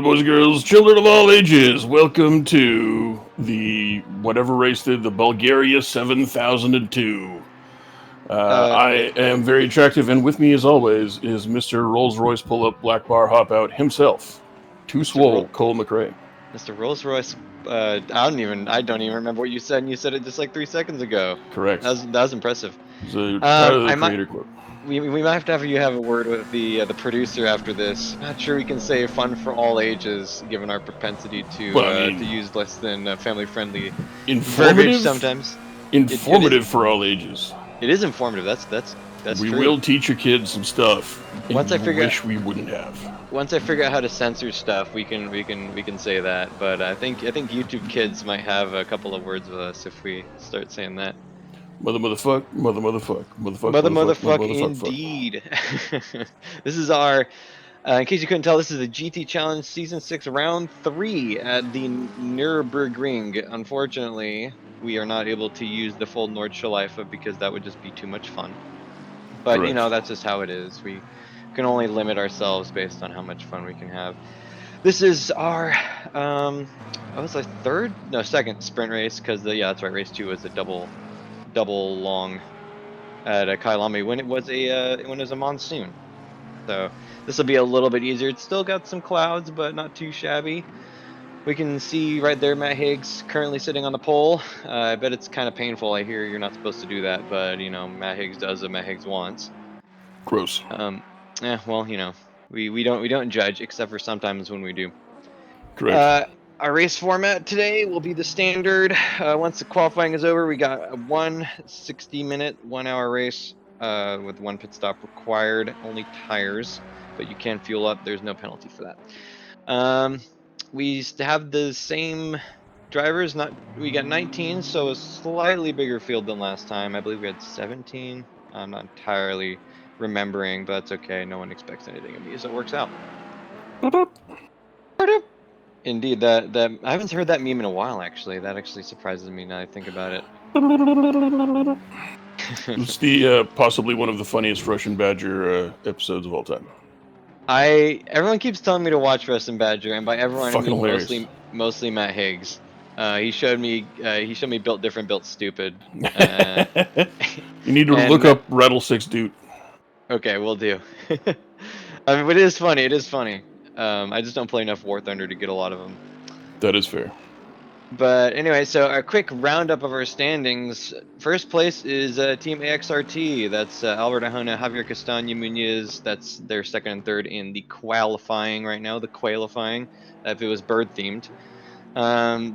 gentlemen, boys and girls, children of all ages, welcome to the whatever race did the Bulgaria 7002. I am very attractive, and with me, as always, is Mr. Rolls-Royce pull-up black bar hop-out himself, Too Swole, Cole McCray. Mr. Rolls-Royce, I don't even remember what you said, and you said it just like 3 seconds ago. Correct. That was impressive. So, Tyler the Creator quote. We might have to have you have a word with the producer after this. Not sure we can say fun for all ages, given our propensity to use less than family-friendly verbiage sometimes. Informative for all ages. It is informative. That's we true. We will teach your kids some stuff. Once I wish we wouldn't have. Once I figure out how to censor stuff, we can say that. But I think YouTube kids might have a couple of words with us if we start saying that. Motherfuck, indeed. This is our, in case you couldn't tell, this is the GT Challenge Season 6 Round 3 at the Nurburgring. Unfortunately, we are not able to use the full Nordschleife because that would just be too much fun. But, Correct. You know, that's just how it is. We can only limit ourselves based on how much fun we can have. This is our, second sprint race, because, that's right, race 2 was a double long at Kailami when it was a monsoon. So this will be a little bit easier. It's still got some clouds, but not too shabby. We can see right there Matt Higgs currently sitting on the pole. I bet it's kind of painful. I hear you're not supposed to do that, but you know, Matt Higgs does what Matt Higgs wants. Gross. Well, you know, we don't judge, except for sometimes when we do. Correct. Our race format today will be the standard. Once the qualifying is over, we got a 60-minute, 1-hour race with 1 pit stop required. Only tires, but you can fuel up. There's no penalty for that. We have the same drivers. We got 19, so a slightly bigger field than last time. I believe we had 17. I'm not entirely remembering, but that's okay. No one expects anything of me, so it works out. Indeed, that I haven't heard that meme in a while. Actually, that actually surprises me now I think about it. It's the possibly one of the funniest Russian Badger episodes of all time. Everyone keeps telling me to watch Russian Badger, and by everyone I mean mostly Matt Higgs. He showed me built stupid. You need to look up Rattlesix Dude. Okay, we'll do. I mean, but it is funny. It is funny. I just don't play enough War Thunder to get a lot of them. That is fair. But anyway, so a quick roundup of our standings. First place is Team AXRT. That's Albert Ahona, Javier Castaño Muñiz. That's their second and third in the qualifying right now, the qualifying, if it was bird themed.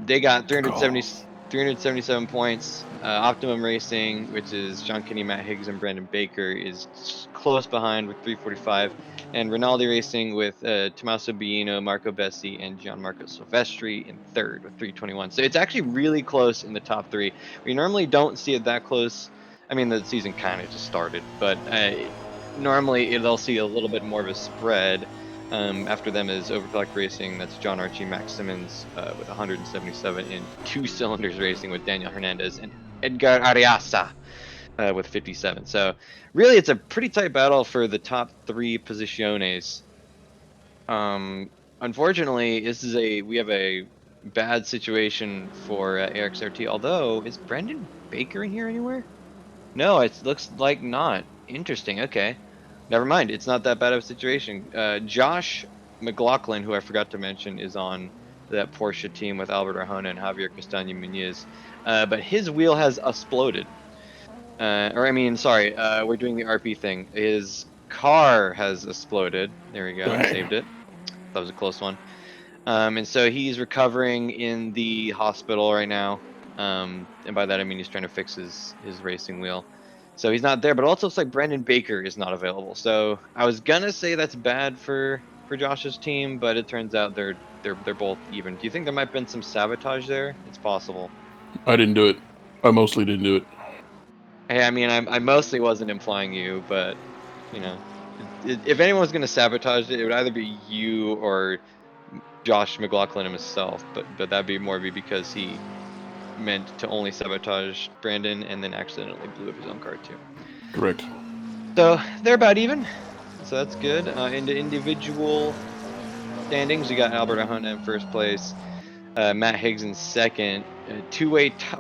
They got 377 points. Optimum Racing, which is John Kinney, Matt Higgs, and Brandon Baker, is close behind with 345. And Rinaldi Racing with Tommaso Bellino, Marco Bessi, and Gianmarco Silvestri in third with 321. So it's actually really close in the top 3. We normally don't see it that close. I mean, the season kind of just started, but normally it'll see a little bit more of a spread. After them is Overclock Racing, that's John Archie, Max Simmons with 177, and Two Cylinders Racing with Daniel Hernandez and Edgar Ariasa with 57. So really it's a pretty tight battle for the top 3 posiciones. Unfortunately, we have a bad situation for AXRT, although is Brendan Baker in here anywhere? No, it looks like not. Interesting, okay. Never mind, it's not that bad of a situation. Josh McLaughlin, who I forgot to mention, is on that Porsche team with Albert Arjona and Javier Castaño Muñiz. But his wheel has exploded. We're doing the RP thing. His car has exploded. There we go, saved it. That was a close one. And so he's recovering in the hospital right now. And by that I mean he's trying to fix his racing wheel. So he's not there, but it also looks like Brandon Baker is not available. So I was gonna say that's bad for Josh's team, but it turns out they're both even. Do you think there might have been some sabotage there? It's possible. I didn't do it. I mostly didn't do it. Hey, I mean, I mostly wasn't implying you, but you know, if anyone was gonna sabotage it, it would either be you or Josh McLaughlin himself. But that'd be more because he meant to only sabotage Brandon and then accidentally blew up his own car too. Correct. So they're about even, so that's good. Into individual standings, you got Albert Ahona in first place, Matt Higgs in second, a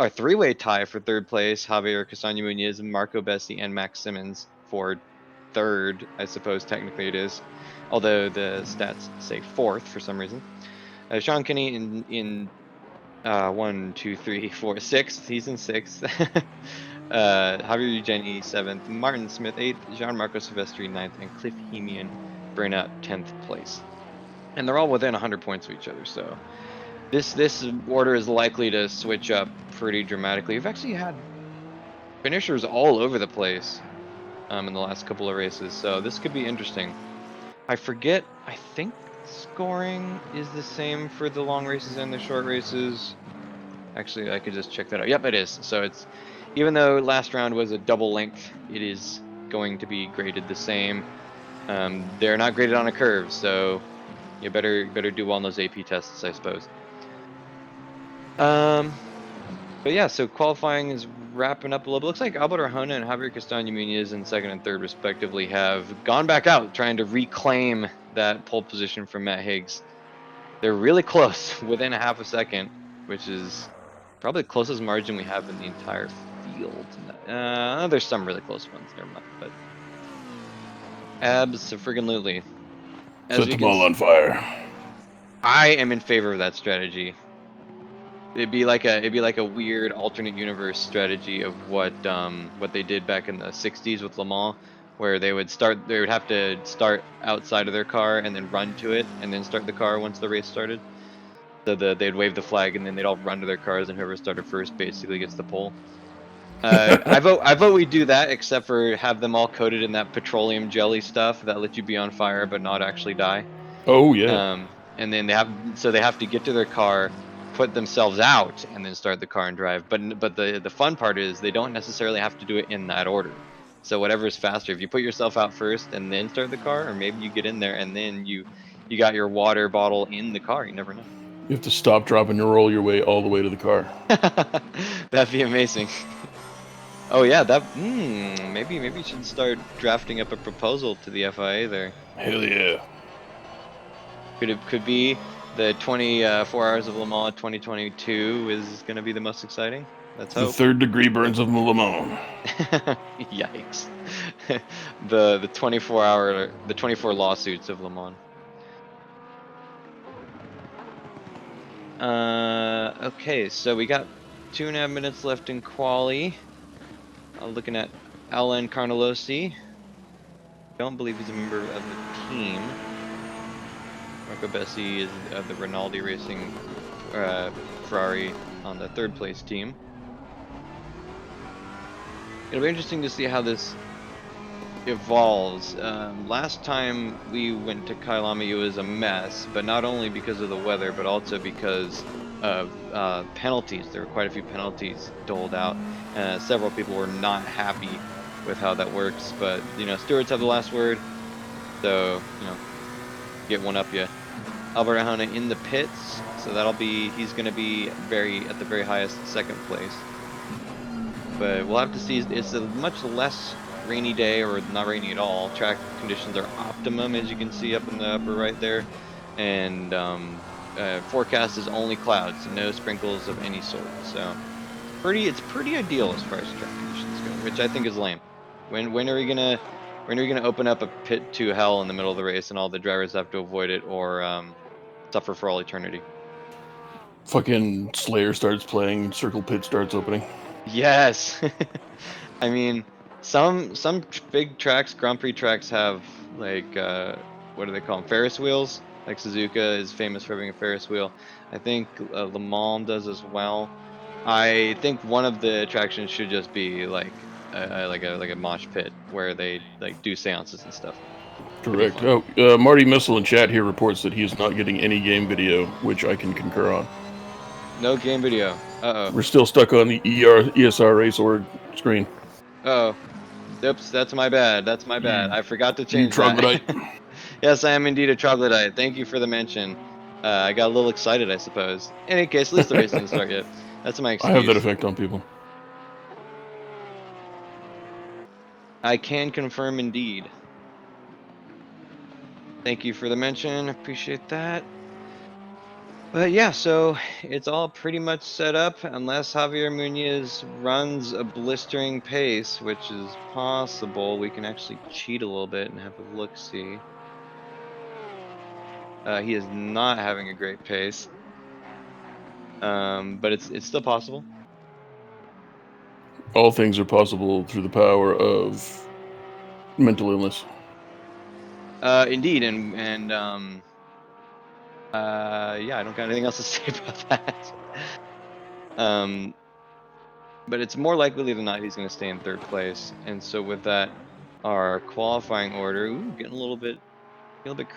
three-way tie for third place, Javier Castaño Muñoz, Marco Bessi, and Max Simmons for third, I suppose technically it is, although the stats say fourth for some reason. Sean Kinney in 1, 2, 3, 4, sixth. He's in sixth. Javier Eugeni seventh, Martin Smith eighth, Jean-Marco Silvestri ninth, and Cliff Hemian Burnett 10th place. And they're all within 100 points of each other, so this order is likely to switch up pretty dramatically. We've actually had finishers all over the place in the last couple of races, so this could be interesting. I forget, I think scoring is the same for the long races and the short races. Actually, I could just check that out. Yep, it is. So it's, even though last round was a double length, it is going to be graded the same. They're not graded on a curve, so you better do well on those AP tests, I suppose. But yeah, so qualifying is wrapping up a little bit. Looks like Albert Arjona and Javier Castaño Muñoz in second and third respectively have gone back out trying to reclaim that pole position from Matt Higgs. They're really close, within a half a second, which is probably the closest margin we have in the entire field. There's some really close ones, never mind, but abso-friggin-lutely. Set them all on fire. I am in favor of that strategy. It'd be like a weird alternate universe strategy of what they did back in the 60s with Le Mans, where they would have to start outside of their car and then run to it and then start the car once the race started. So they'd wave the flag and then they'd all run to their cars and whoever started first basically gets the pole. I vote we do that, except for have them all coated in that petroleum jelly stuff that lets you be on fire but not actually die. Oh yeah. And then they have to get to their car, put themselves out, and then start the car and drive. But the fun part is they don't necessarily have to do it in that order. So whatever is faster, if you put yourself out first and then start the car, or maybe you get in there and then you got your water bottle in the car. You never know. You have to stop, drop, and roll your way all the way to the car. That'd be amazing. Oh yeah, maybe you should start drafting up a proposal to the FIA there. Hell yeah. Could be the 24 Hours of Le Mans 2022 is going to be the most exciting. Let's hope. The third degree burns of Le Mans. Yikes. the 24 lawsuits of Le Mans. Okay, so we got 2.5 minutes left in quali. Looking at Alan Carnelosi. Don't believe he's a member of the team. Marco Bessi is of the Rinaldi Racing Ferrari on the third place team. It'll be interesting to see how this evolves. Last time we went to Kyalami, it was a mess, but not only because of the weather, but also because of penalties. There were quite a few penalties doled out. Several people were not happy with how that works, but stewards have the last word, so get one up you. Albert Ahona in the pits, so he's going to be at the very highest second place. But we'll have to see. It's a much less rainy day, or not rainy at all. Track conditions are optimum, as you can see up in the upper right there, and forecast is only clouds, no sprinkles of any sort. So it's pretty ideal as far as track conditions go, which I think is lame. When are we gonna open up a pit to hell in the middle of the race and all the drivers have to avoid it or suffer for all eternity? Fucking Slayer starts playing, Circle Pit starts opening. Yes. I mean, some big tracks, Grand Prix tracks have like what do they call them? Ferris wheels. Like Suzuka is famous for having a Ferris wheel. I think Le Mans does as well. I think one of the attractions should just be like a mosh pit where they like do seances and stuff. Correct. Oh, Marty Missile in chat here reports that he is not getting any game video, which I can concur on. No game video. Uh-oh. We're still stuck on the ESR race org screen. Uh-oh. Oops, that's my bad. That's my bad. I forgot to change troglodyte. that. Yes, I am indeed a troglodyte. Thank you for the mention. I got a little excited, I suppose. In any case, at least the race didn't start yet. That's my excuse. I have that effect on people. I can confirm indeed. Thank you for the mention. Appreciate that. But yeah, so it's all pretty much set up unless Javier Munoz runs a blistering pace, which is possible. We can actually cheat a little bit and have a look-see. He is not having a great pace, but it's still possible. All things are possible through the power of mental illness. Indeed, yeah, I don't got anything else to say about that. But it's more likely than not he's going to stay in third place, and so with that, our qualifying order, getting a little bit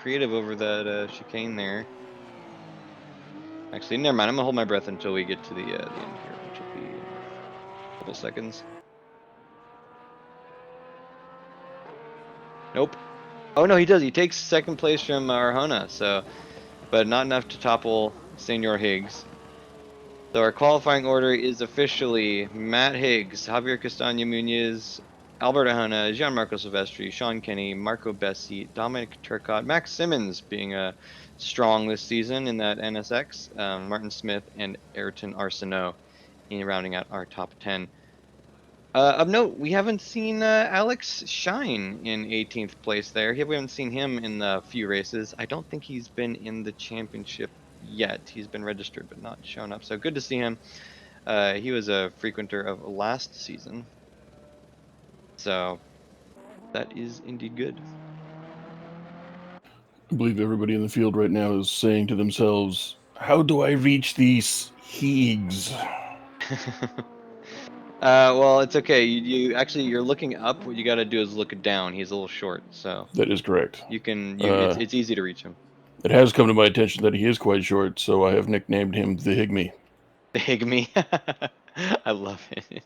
creative over that chicane there. Actually, never mind. I'm gonna hold my breath until we get to the end here, which will be in a couple seconds. Nope. Oh no, he does. He takes second place from Arjona, so, but not enough to topple Senor Higgs. So our qualifying order is officially Matt Higgs, Javier Castaño Munoz, Albert Ahona, Gianmarco Silvestri, Sean Kenny, Marco Bessi, Dominic Turcotte, Max Simmons being strong this season in that NSX, Martin Smith, and Ayrton Arsenault in rounding out our top 10. Of note, we haven't seen Alex shine in 18th place there. We haven't seen him in the few races. I don't think he's been in the championship yet. He's been registered but not shown up. So good to see him. He was a frequenter of last season. So that is indeed good. I believe everybody in the field right now is saying to themselves, how do I reach these Higgs? Well, it's okay. You actually you're looking up. What you got to do is look down. He's a little short, so That is correct. it's easy to reach him. It has come to my attention that he is quite short, so I have nicknamed him the Higme. The Higme. I love it.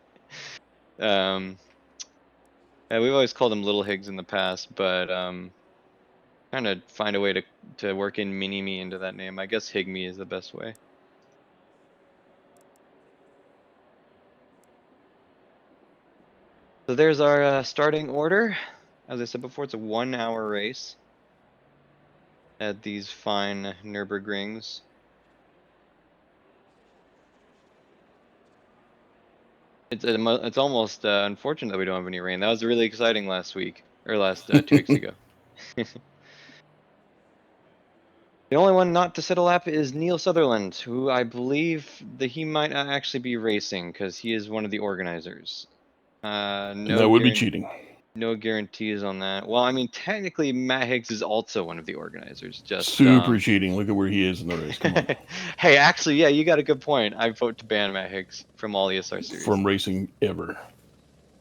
We've always called him Little Higgs in the past, but trying to find a way to work in Mini Me into that name. I guess Higme is the best way. So there's our starting order. As I said before, it's a 1-hour race at these fine Nurburgrings. It's almost unfortunate that we don't have any rain. That was really exciting last week, or last 2 weeks ago. The only one not to set a lap is Neil Sutherland, who I believe that he might not actually be racing because he is one of the organizers. And that would be cheating. No guarantees on that. Well, I mean, technically, Matt Higgs is also one of the organizers. Just super cheating. Look at where he is in the race. Come on. Hey, actually, yeah, you got a good point. I vote to ban Matt Higgs from all ESR series. From racing ever.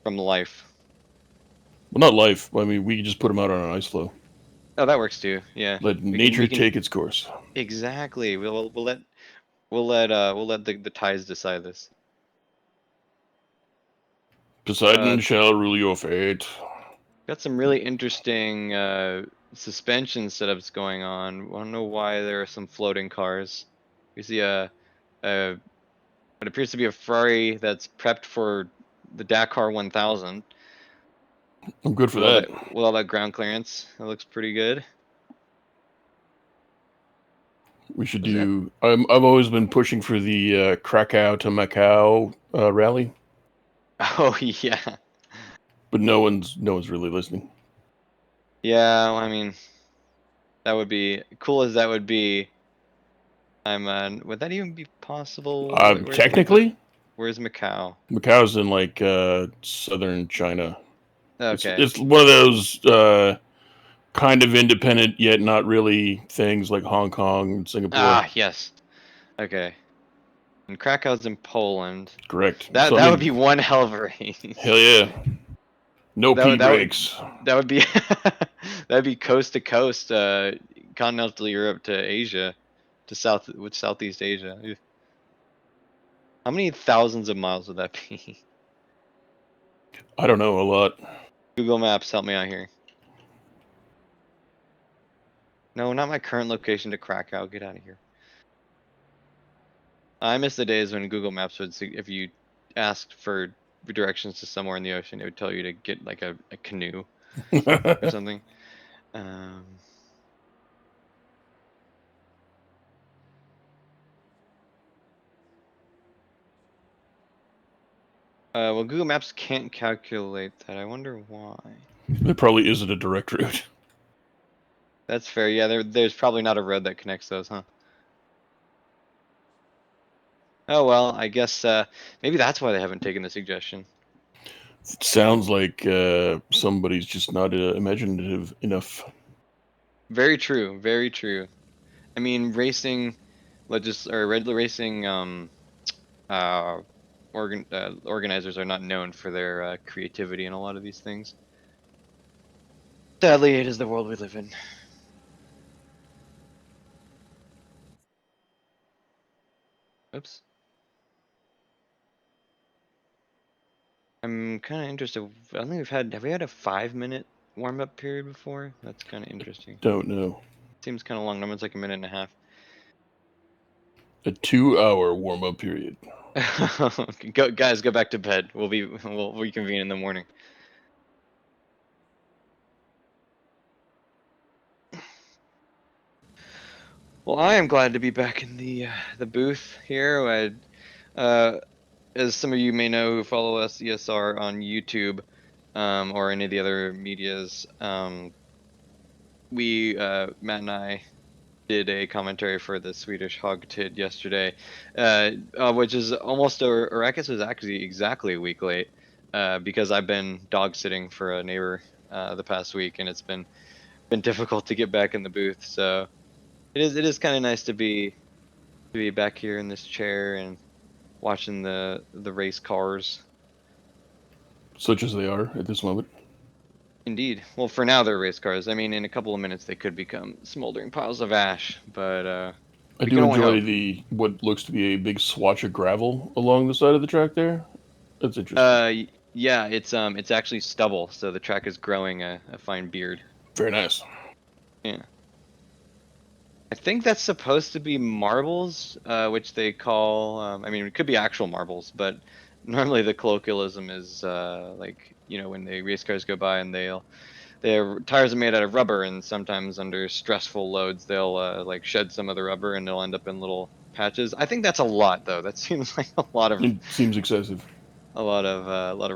From life. Well, not life. I mean, we can just put him out on an ice floe. Oh, that works too. Yeah. Let nature take its course. Exactly. We'll let the tides decide this. Poseidon shall rule your fate. Got some really interesting suspension setups going on. I don't know why there are some floating cars. We see what appears to be a Ferrari that's prepped for the Dakar 1000. I'm good for that. With all that ground clearance, that looks pretty good. We should do. I've always been pushing for the Krakow to Macau rally. Oh yeah. But no one's really listening. Yeah, well, I mean, that would be cool as that would be. Would that even be possible? Technically, where's Macau? Macau's in like southern China. Okay. It's one of those kind of independent yet not really things like Hong Kong and Singapore. Ah, yes. Okay. And Krakow's in Poland. Correct. That would be one hell of a race. Hell yeah. No pee breaks. That would be that'd be coast to coast, continental Europe to Asia, to Southeast Asia. How many thousands of miles would that be? I don't know, a lot. Google Maps, help me out here. No, not my current location to Krakow. Get out of here. I miss the days when Google Maps would, if you asked for directions to somewhere in the ocean, it would tell you to get like a canoe or something. Well, Google Maps can't calculate that. I wonder why. There probably isn't a direct route. That's fair. Yeah, there's probably not a road that connects those, huh? Oh well, I guess maybe that's why they haven't taken the suggestion. It sounds like somebody's just not imaginative enough. Very true. Very true. I mean, racing, racing uh, organizers are not known for their creativity in a lot of these things. Sadly, it is the world we live in. Oops. I'm kind of interested. I don't think have we had a 5-minute warm-up period before? That's kind of interesting. Don't know. Seems kind of long. Normally it's like a minute and a half. A 2-hour warm-up period. Guys, go back to bed. We'll reconvene in the morning. Well, I am glad to be back in the booth here. As some of you may know who follow us ESR on YouTube, or any of the other medias, Matt and I did a commentary for the Swedish Hog Tid yesterday, which is almost, or I guess it was actually exactly a week late, because I've been dog sitting for a neighbor the past week, and it's been difficult to get back in the booth. So it is kind of nice to be back here in this chair and watching the race cars. Such as they are at this moment. Indeed. Well, for now they're race cars. I mean, in a couple of minutes they could become smoldering piles of ash, but I we do can only enjoy hope. what looks to be a big swatch of gravel along the side of the track there. That's interesting. Yeah, it's actually stubble, so the track is growing a fine beard. Very nice. Yeah. I think that's supposed to be marbles, which they call. I mean, it could be actual marbles, but normally the colloquialism is like, when the race cars go by and their tires are made out of rubber, and sometimes under stressful loads they'll like shed some of the rubber and they'll end up in little patches. I think that's a lot though. That seems like a lot of It seems excessive. a lot of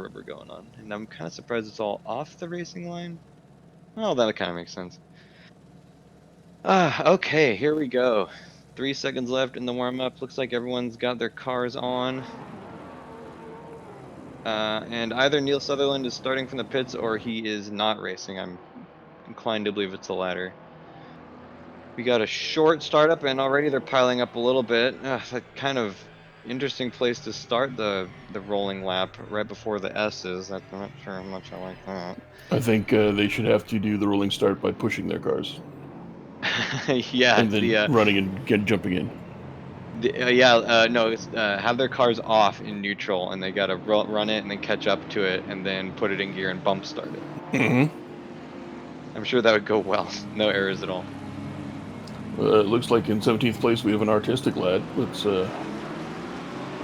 rubber going on, and I'm kind of surprised it's all off the racing line. Well, that kind of makes sense. Okay, here we go. 3 seconds left in the warm-up. Looks like everyone's got their cars on. And either Neil Sutherland is starting from the pits or he is not racing. I'm inclined to believe it's the latter. We got a short startup and already they're piling up a little bit. That kind of interesting place to start the rolling lap right before the S's. I'm not sure how much I like that. I think they should have to do the rolling start by pushing their cars Yeah, and then running and jumping in. No, it's, have their cars off in neutral, and they gotta run it and then catch up to it, and then put it in gear and bump start it. Mm-hmm. I'm sure that would go well. No errors at all. It looks like in 17th place we have an artistic lad. Let's it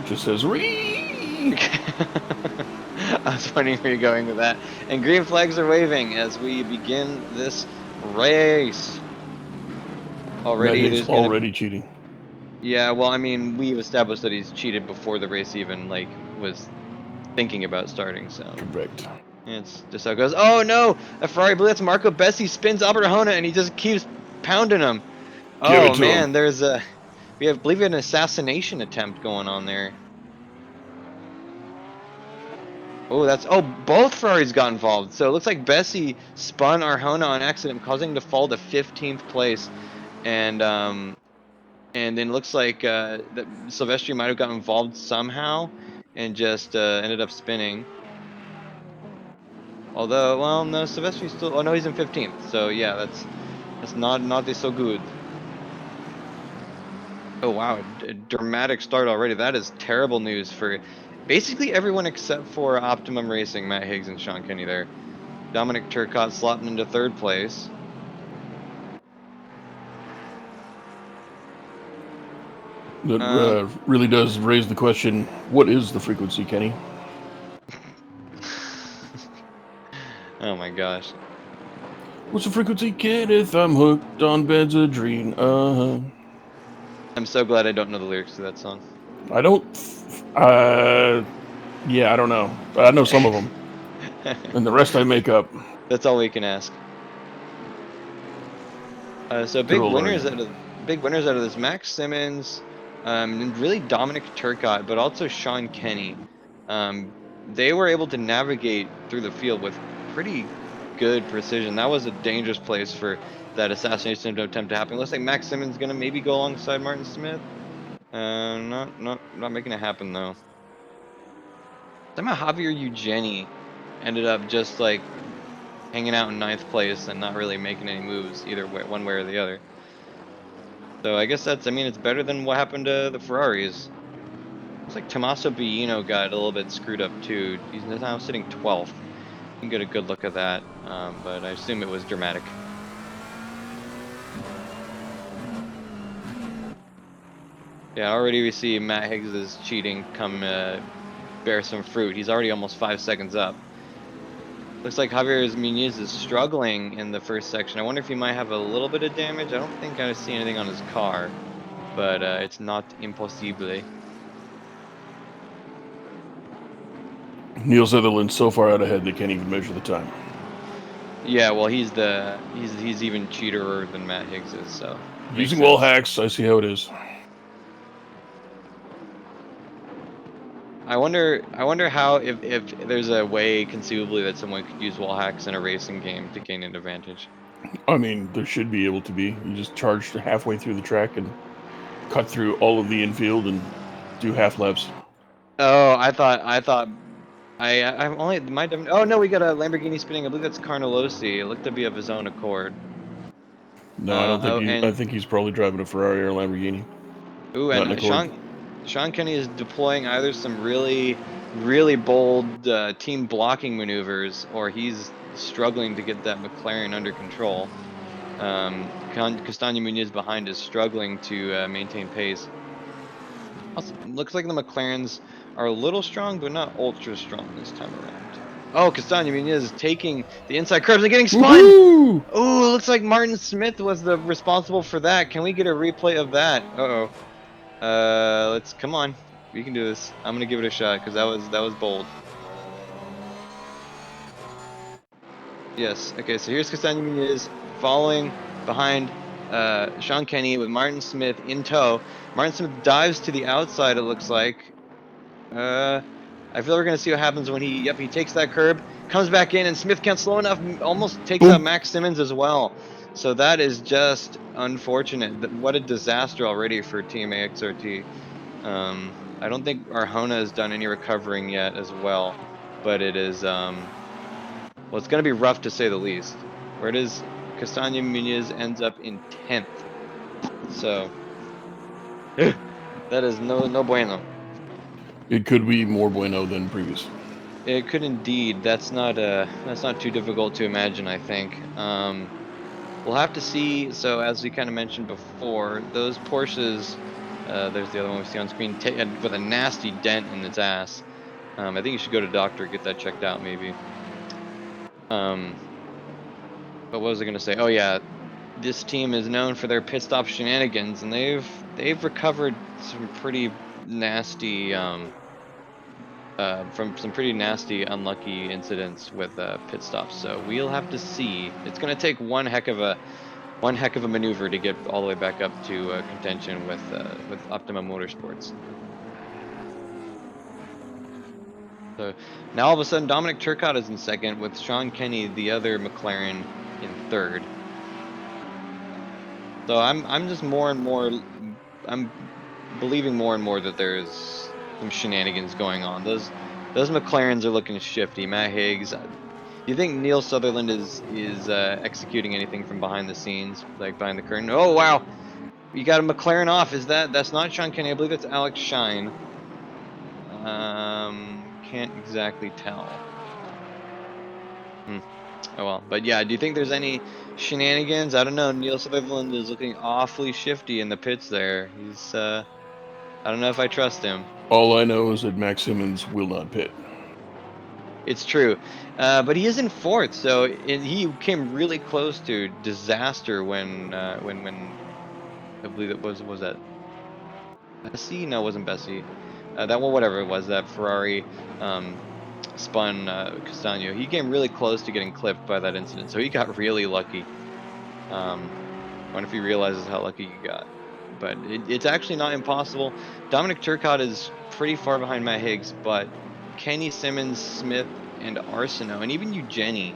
just says "Ree." I was wondering where you're going with that. And green flags are waving as we begin this race. Already, Matt Higgs already cheating. Yeah, well, I mean, we've established that he's cheated before the race even was thinking about starting. So correct. it's just how it goes. Oh no, a Ferrari Blitz. Marco Bessi spins Albert Hona and he just keeps pounding him. Oh man, there's believe we have an assassination attempt going on there. Oh, both Ferraris got involved. So it looks like Bessi spun Arjona on accident, causing him to fall to 15th place. And then it looks like that Silvestri might have got involved somehow and just ended up spinning. Although, well, no, Silvestri's still. Oh no, he's in 15th. So yeah, that's not so good. Oh wow, a dramatic start already. That is terrible news for basically everyone except for Optimum Racing, Matt Higgs and Sean Kenny there. Dominic Turcotte slotting into 3rd place. That really does raise the question, what is the frequency, Kenny? Oh my gosh. What's the frequency, Kenneth? I'm hooked on Benzedrine. I'm so glad I don't know the lyrics to that song. I don't. Yeah, I don't know. I know some of them, and the rest I make up. That's all we can ask. So Good old Arnie. big winners out of this: Max Simmons, and really Dominic Turcotte, but also Sean Kenny. They were able to navigate through the field with pretty good precision. That was a dangerous place for that assassination attempt to happen. Looks like Max Simmons gonna maybe go alongside Martin Smith. Not making it happen though. Somehow Javier Eugeni ended up just like hanging out in ninth place and not really making any moves either way, one way or the other. So I guess I mean, it's better than what happened to the Ferraris. Looks like Tommaso Bellino got a little bit screwed up too. He's now sitting 12th. You can get a good look at that, but I assume it was dramatic. Yeah, already we see Matt Higgs' cheating come bear some fruit. He's already almost 5 seconds up. Looks like Javier Muñoz is struggling in the first section. I wonder if he might have a little bit of damage. I don't think I see anything on his car, but it's not impossible. Neil Sutherland's so far out ahead they can't even measure the time. Yeah, well, he's even cheaterer than Matt Higgs is, so Using wall hacks, I see how it is. I wonder how if there's a way conceivably that someone could use wall hacks in a racing game to gain an advantage. I mean, there should be able to be. You just charge halfway through the track and cut through all of the infield and do half laps. Oh, I'm only might have. Oh no, we got a Lamborghini spinning. I believe that's Carnelossi. It looked to be of his own accord. No, I don't think I And think he's probably driving a Ferrari or a Lamborghini. ooh, Not an and Accord. Sean Kenny is deploying either some really bold team blocking maneuvers, or he's struggling to get that McLaren under control. Castagna Munoz behind is struggling to maintain pace. Also, looks like the McLarens are a little strong, but not ultra strong this time around. Oh, Castagna Munoz is taking the inside curves and getting spun! Woohoo! Oh, looks like Martin Smith was the responsible for that. Can we get a replay of that? Uh-oh. Let's come on. We can do this. I'm gonna give it a shot because that was bold. Yes. Okay. So here's Castagna Munoz following behind Sean Kenny with Martin Smith in tow. Martin Smith dives to the outside. It looks like. I feel we're gonna see what happens when he. Yep, he takes that curb, comes back in, and Smith can't slow enough. Almost takes out Boom. Max Simmons as well. So that is just unfortunate. What a disaster already for Team AXRT. I don't think Arjona has done any recovering yet as well, but it is well, it's gonna be rough to say the least. Where it is, Castagna Munoz ends up in 10th. So that is no bueno. It could be more bueno than previous. It could indeed. That's not too difficult to imagine, I think. We'll have to see. So as we kind of mentioned before, those Porsches, there's the other one we see on screen, with a nasty dent in its ass. I think you should go to a doctor, get that checked out, maybe. But what was I gonna say? Oh yeah, this team is known for their pit stop shenanigans, and they've recovered some pretty nasty from some pretty nasty unlucky incidents with pit stops. So we'll have to see. It's gonna take one heck of a maneuver to get all the way back up to contention with Optima Motorsports. So now all of a sudden Dominic Turcotte is in second with Sean Kenny, the other McLaren, in third. So I'm just more and more I'm believing more and more that there's some shenanigans going on. Those McLarens are looking shifty. Matt Higgs. Do you think Neil Sutherland is executing anything from behind the scenes, like behind the curtain? Oh wow, you got a McLaren off. That's not Sean Kenny? I believe that's Alex Shine. Can't exactly tell. Oh well, but yeah, do you think there's any shenanigans? I don't know. Neil Sutherland is looking awfully shifty in the pits there. He's I don't know if I trust him. All I know is that Max Simmons will not pit. It's true, but he is in fourth, so he came really close to disaster when I believe it was that Bessie? No, it wasn't Bessie. whatever it was, that Ferrari spun Castagno. He came really close to getting clipped by that incident, so he got really lucky. Wonder if he realizes how lucky he got. But it's actually not impossible. Dominic Turcotte is pretty far behind Matt Higgs, but Kenny, Simmons, Smith, and Arsenault, and even Eugenie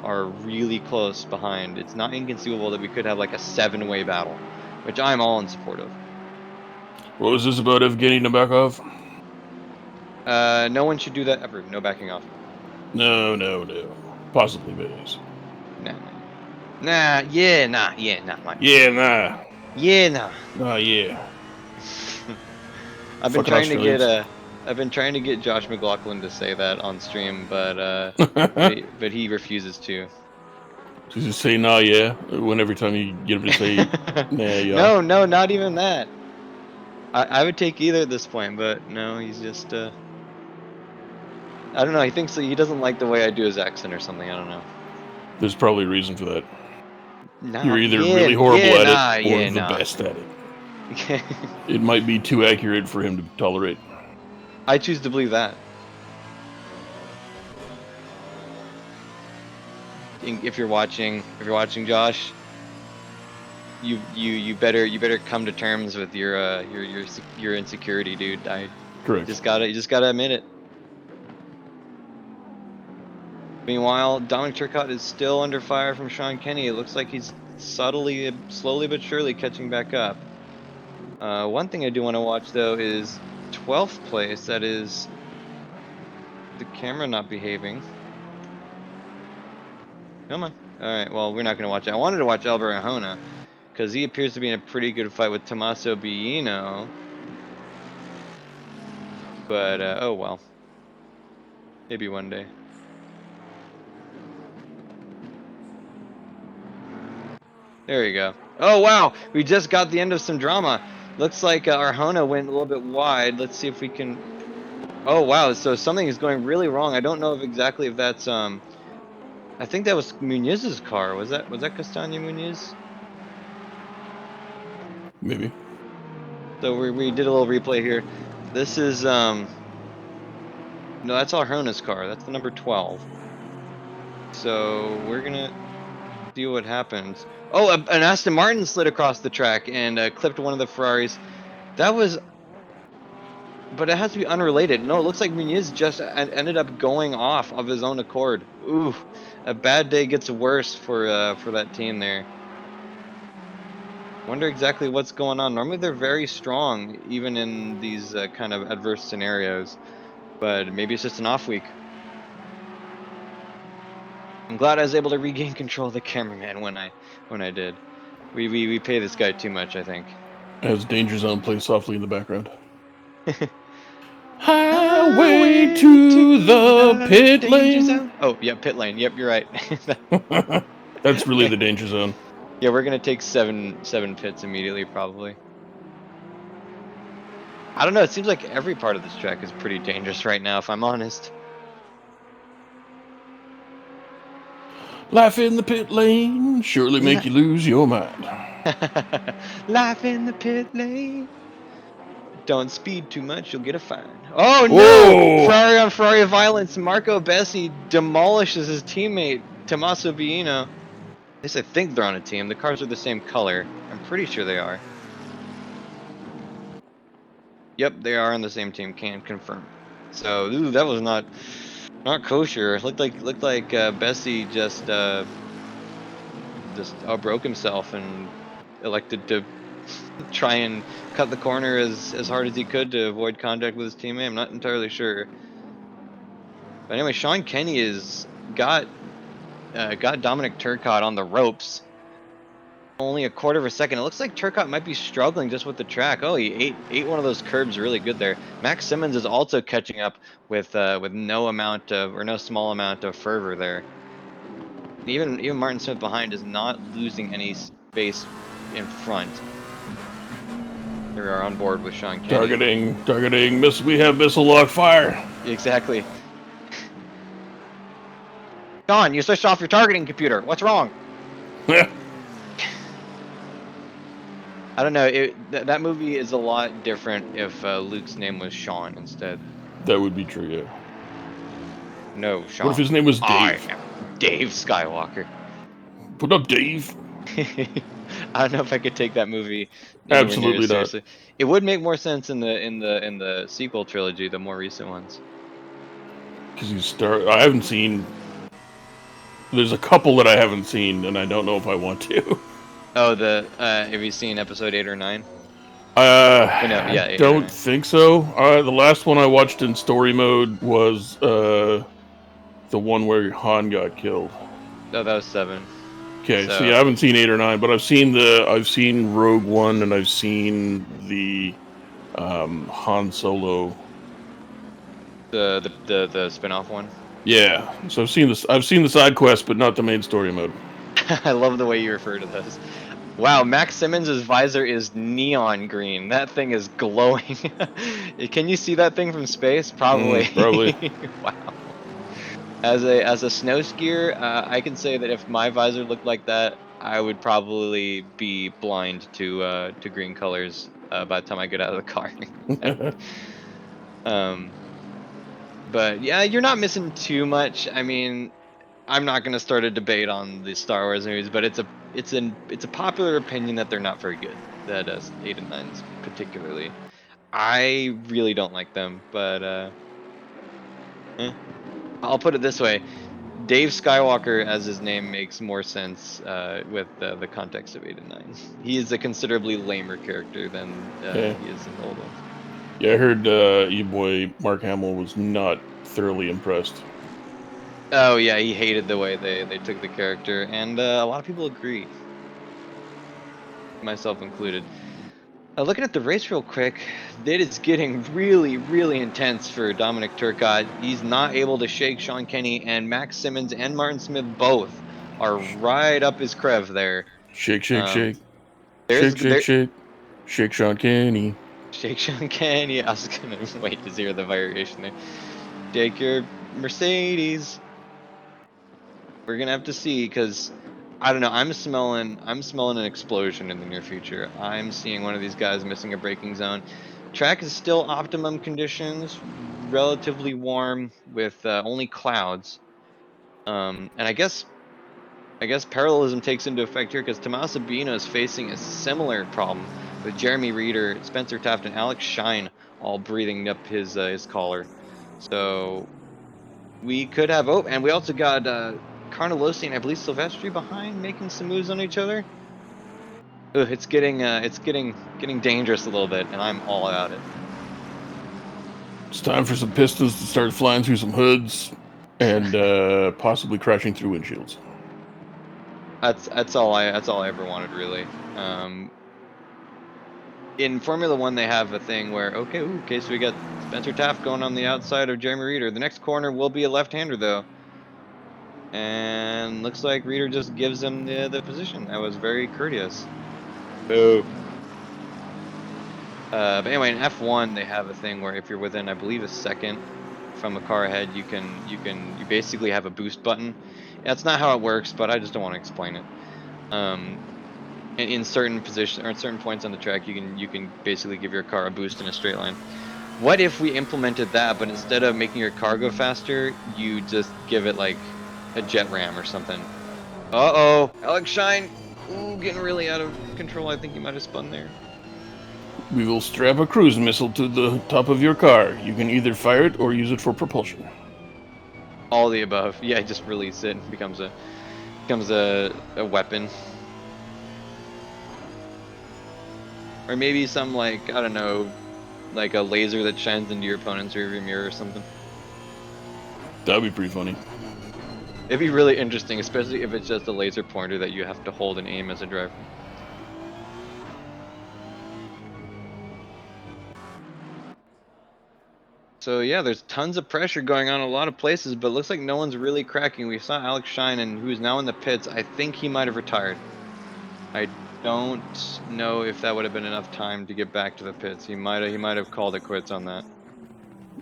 are really close behind. It's not inconceivable that we could have like a 7-way battle, which I'm all in support of. What was this about Evgeny Nabokov? No one should do that ever. No backing off. No, no, no. Possibly Bays. Nah, nah. Nah, yeah, nah, yeah, nah, Mike. Yeah, nah. Yeah, nah. Nah, yeah. I've been trying to get Josh McLaughlin to say that on stream, but he refuses to. Just say nah, yeah. When every time you get him to say nah, yeah. No, not even that. I would take either at this point, but no, he's just I don't know. He thinks he doesn't like the way I do his accent or something. I don't know. There's probably a reason for that. Nah, You're either yeah, really horrible at nah, it or yeah, the nah. best at it. It might be too accurate for him to tolerate. I choose to believe that. If you're watching, Josh, you better come to terms with your insecurity, dude. Correct. You just gotta admit it. Meanwhile, Dominic Turcotte is still under fire from Sean Kenny. It looks like he's slowly but surely catching back up. One thing I do want to watch though is 12th place. That is the camera not behaving. Come on. All right. Well, we're not gonna watch it. I wanted to watch Albert Ahona because he appears to be in a pretty good fight with Tommaso Bellino. But oh well. Maybe one day. There you go. Oh wow, we just got the end of some drama. Looks like Arjona went a little bit wide. Let's see if we can. Oh wow, so something is going really wrong. I don't know if that's I think that was Muniz's car. Was that Castagna Muniz? Maybe. So we did a little replay here. This is no, that's Arjona's car. That's the number 12. So we're gonna see what happens. Oh, an Aston Martin slid across the track and clipped one of the Ferraris. That was, but it has to be unrelated. No, it looks like Muniz just ended up going off of his own accord. Ooh, a bad day gets worse for that team there. Wonder exactly what's going on. Normally they're very strong, even in these kind of adverse scenarios. But maybe it's just an off week. I'm glad I was able to regain control of the cameraman when I did. We pay this guy too much, I think. As Danger Zone plays softly in the background. Highway to the pit lane. Zone? Oh, yeah, pit lane. Yep, you're right. That's really the Danger Zone. Yeah, we're gonna take seven pits immediately, probably. I don't know. It seems like every part of this track is pretty dangerous right now, if I'm honest. Life in the pit lane surely make you lose your mind. Life in the pit lane. Don't speed too much, you'll get a fine. Oh Whoa! no! Ferrari on Ferrari violence. Marco Bessi demolishes his teammate, Tommaso Bellino. At least I think they're on a team. The cars are the same color. I'm pretty sure they are. Yep, they are on the same team. Can confirm. So ooh, that was not kosher. It looked like Bessi just broke himself and elected to try and cut the corner as hard as he could to avoid contact with his teammate. I'm not entirely sure. But anyway, Sean Kenny is got Dominic Turcotte on the ropes. Only a quarter of a second. It looks like Turcotte might be struggling just with the track. Oh, he ate one of those curbs really good there. Max Simmons is also catching up with no small amount of fervor there. Even Martin Smith behind is not losing any space in front. They are on board with Sean Kenny. Targeting. We have missile lock fire. Exactly. Sean, you switched off your targeting computer. What's wrong? I don't know. That movie is a lot different if Luke's name was Sean instead. That would be true, yeah. No, What if Sean. his name was I Dave? am Dave Skywalker. Put up, Dave. I don't know if I could take that movie anywhere near Absolutely as not. seriously. It would make more sense in the sequel trilogy, the more recent ones. Because I haven't seen. There's a couple that I haven't seen, and I don't know if I want to. Oh, have you seen episode 8 or 9? Wait, no, I yeah, 8 or don't 9. think so. The last one I watched in story mode was the one where Han got killed. Oh, that was 7. Okay, so yeah, I So haven't seen 8 or 9, but I've seen Rogue One, and I've seen the Han Solo. the spin-off one. Yeah, so I've seen the side quest, but not the main story mode. I love the way you refer to those. Wow, Max Simmons' visor is neon green. That thing is glowing. Can you see that thing from space? Probably. Probably. Wow. As a snow skier, I can say that if my visor looked like that, I would probably be blind to green colors by the time I get out of the car. um, but yeah, you're not missing too much. I mean, I'm not going to start a debate on the Star Wars movies, but it's a popular opinion that they're not very good. That 8 and 9s particularly. I really don't like them, but eh. I'll put it this way: Dave Skywalker, as his name, makes more sense with the context of 8 and 9. He is a considerably lamer character than Yeah. he is in the old ones. Yeah, I heard your boy Mark Hamill was not thoroughly impressed. Oh yeah, he hated the way they took the character, and a lot of people agree, myself included. Looking at the race real quick, it is getting really, really intense for Dominic Turcotte. He's not able to shake Sean Kenny, and Max Simmons and Martin Smith both are right up his crev there. Shake, shake, Um, shake. there's Shake, shake, there shake. Shake Sean Kenny. shake Sean Kenny. I was gonna wait to hear the variation there. Shake your Mercedes. We're gonna have to see because I don't know. I'm smelling an explosion in the near future. I'm seeing one of these guys missing a braking zone. Track is still optimum conditions, relatively warm with only clouds. And I guess parallelism takes into effect here because Tommaso Bino is facing a similar problem with Jeremy Reeder, Spencer Taft, and Alex Shine all breathing up his collar. So we could have and we also got Carnelosi and I believe Silvestri behind making some moves on each other. Ugh, it's getting dangerous a little bit, and I'm all about it. It's time for some pistons to start flying through some hoods and possibly crashing through windshields. That's all I ever wanted really. In Formula One, they have a thing where okay, so we got Spencer Taft going on the outside of Jeremy Reeder. The next corner will be a left-hander though, and looks like Reeder just gives him the position. That was very courteous. Boo. But anyway, in F1 they have a thing where if you're within, I believe, a second from a car ahead, you basically have a boost button. That's not how it works, but I just don't want to explain it. In certain positions or at certain points on the track, you can basically give your car a boost in a straight line. What if we implemented that, but instead of making your car go faster, you just give it like a jet ram or something? Uh-oh, Alex Shine, ooh, getting really out of control. I think he might have spun there. We will strap a cruise missile to the top of your car. You can either fire it or use it for propulsion. All the above. Yeah, just release it and becomes a weapon. Or maybe some like, I don't know, like a laser that shines into your opponent's rearview mirror or something. That'd be pretty funny. It'd be really interesting, especially if it's just a laser pointer that you have to hold and aim as a driver. So yeah, there's tons of pressure going on in a lot of places, but it looks like no one's really cracking. We saw Alex Shine, and who's now in the pits. I think he might have retired. I don't know if that would have been enough time to get back to the pits. He might have called it quits on that.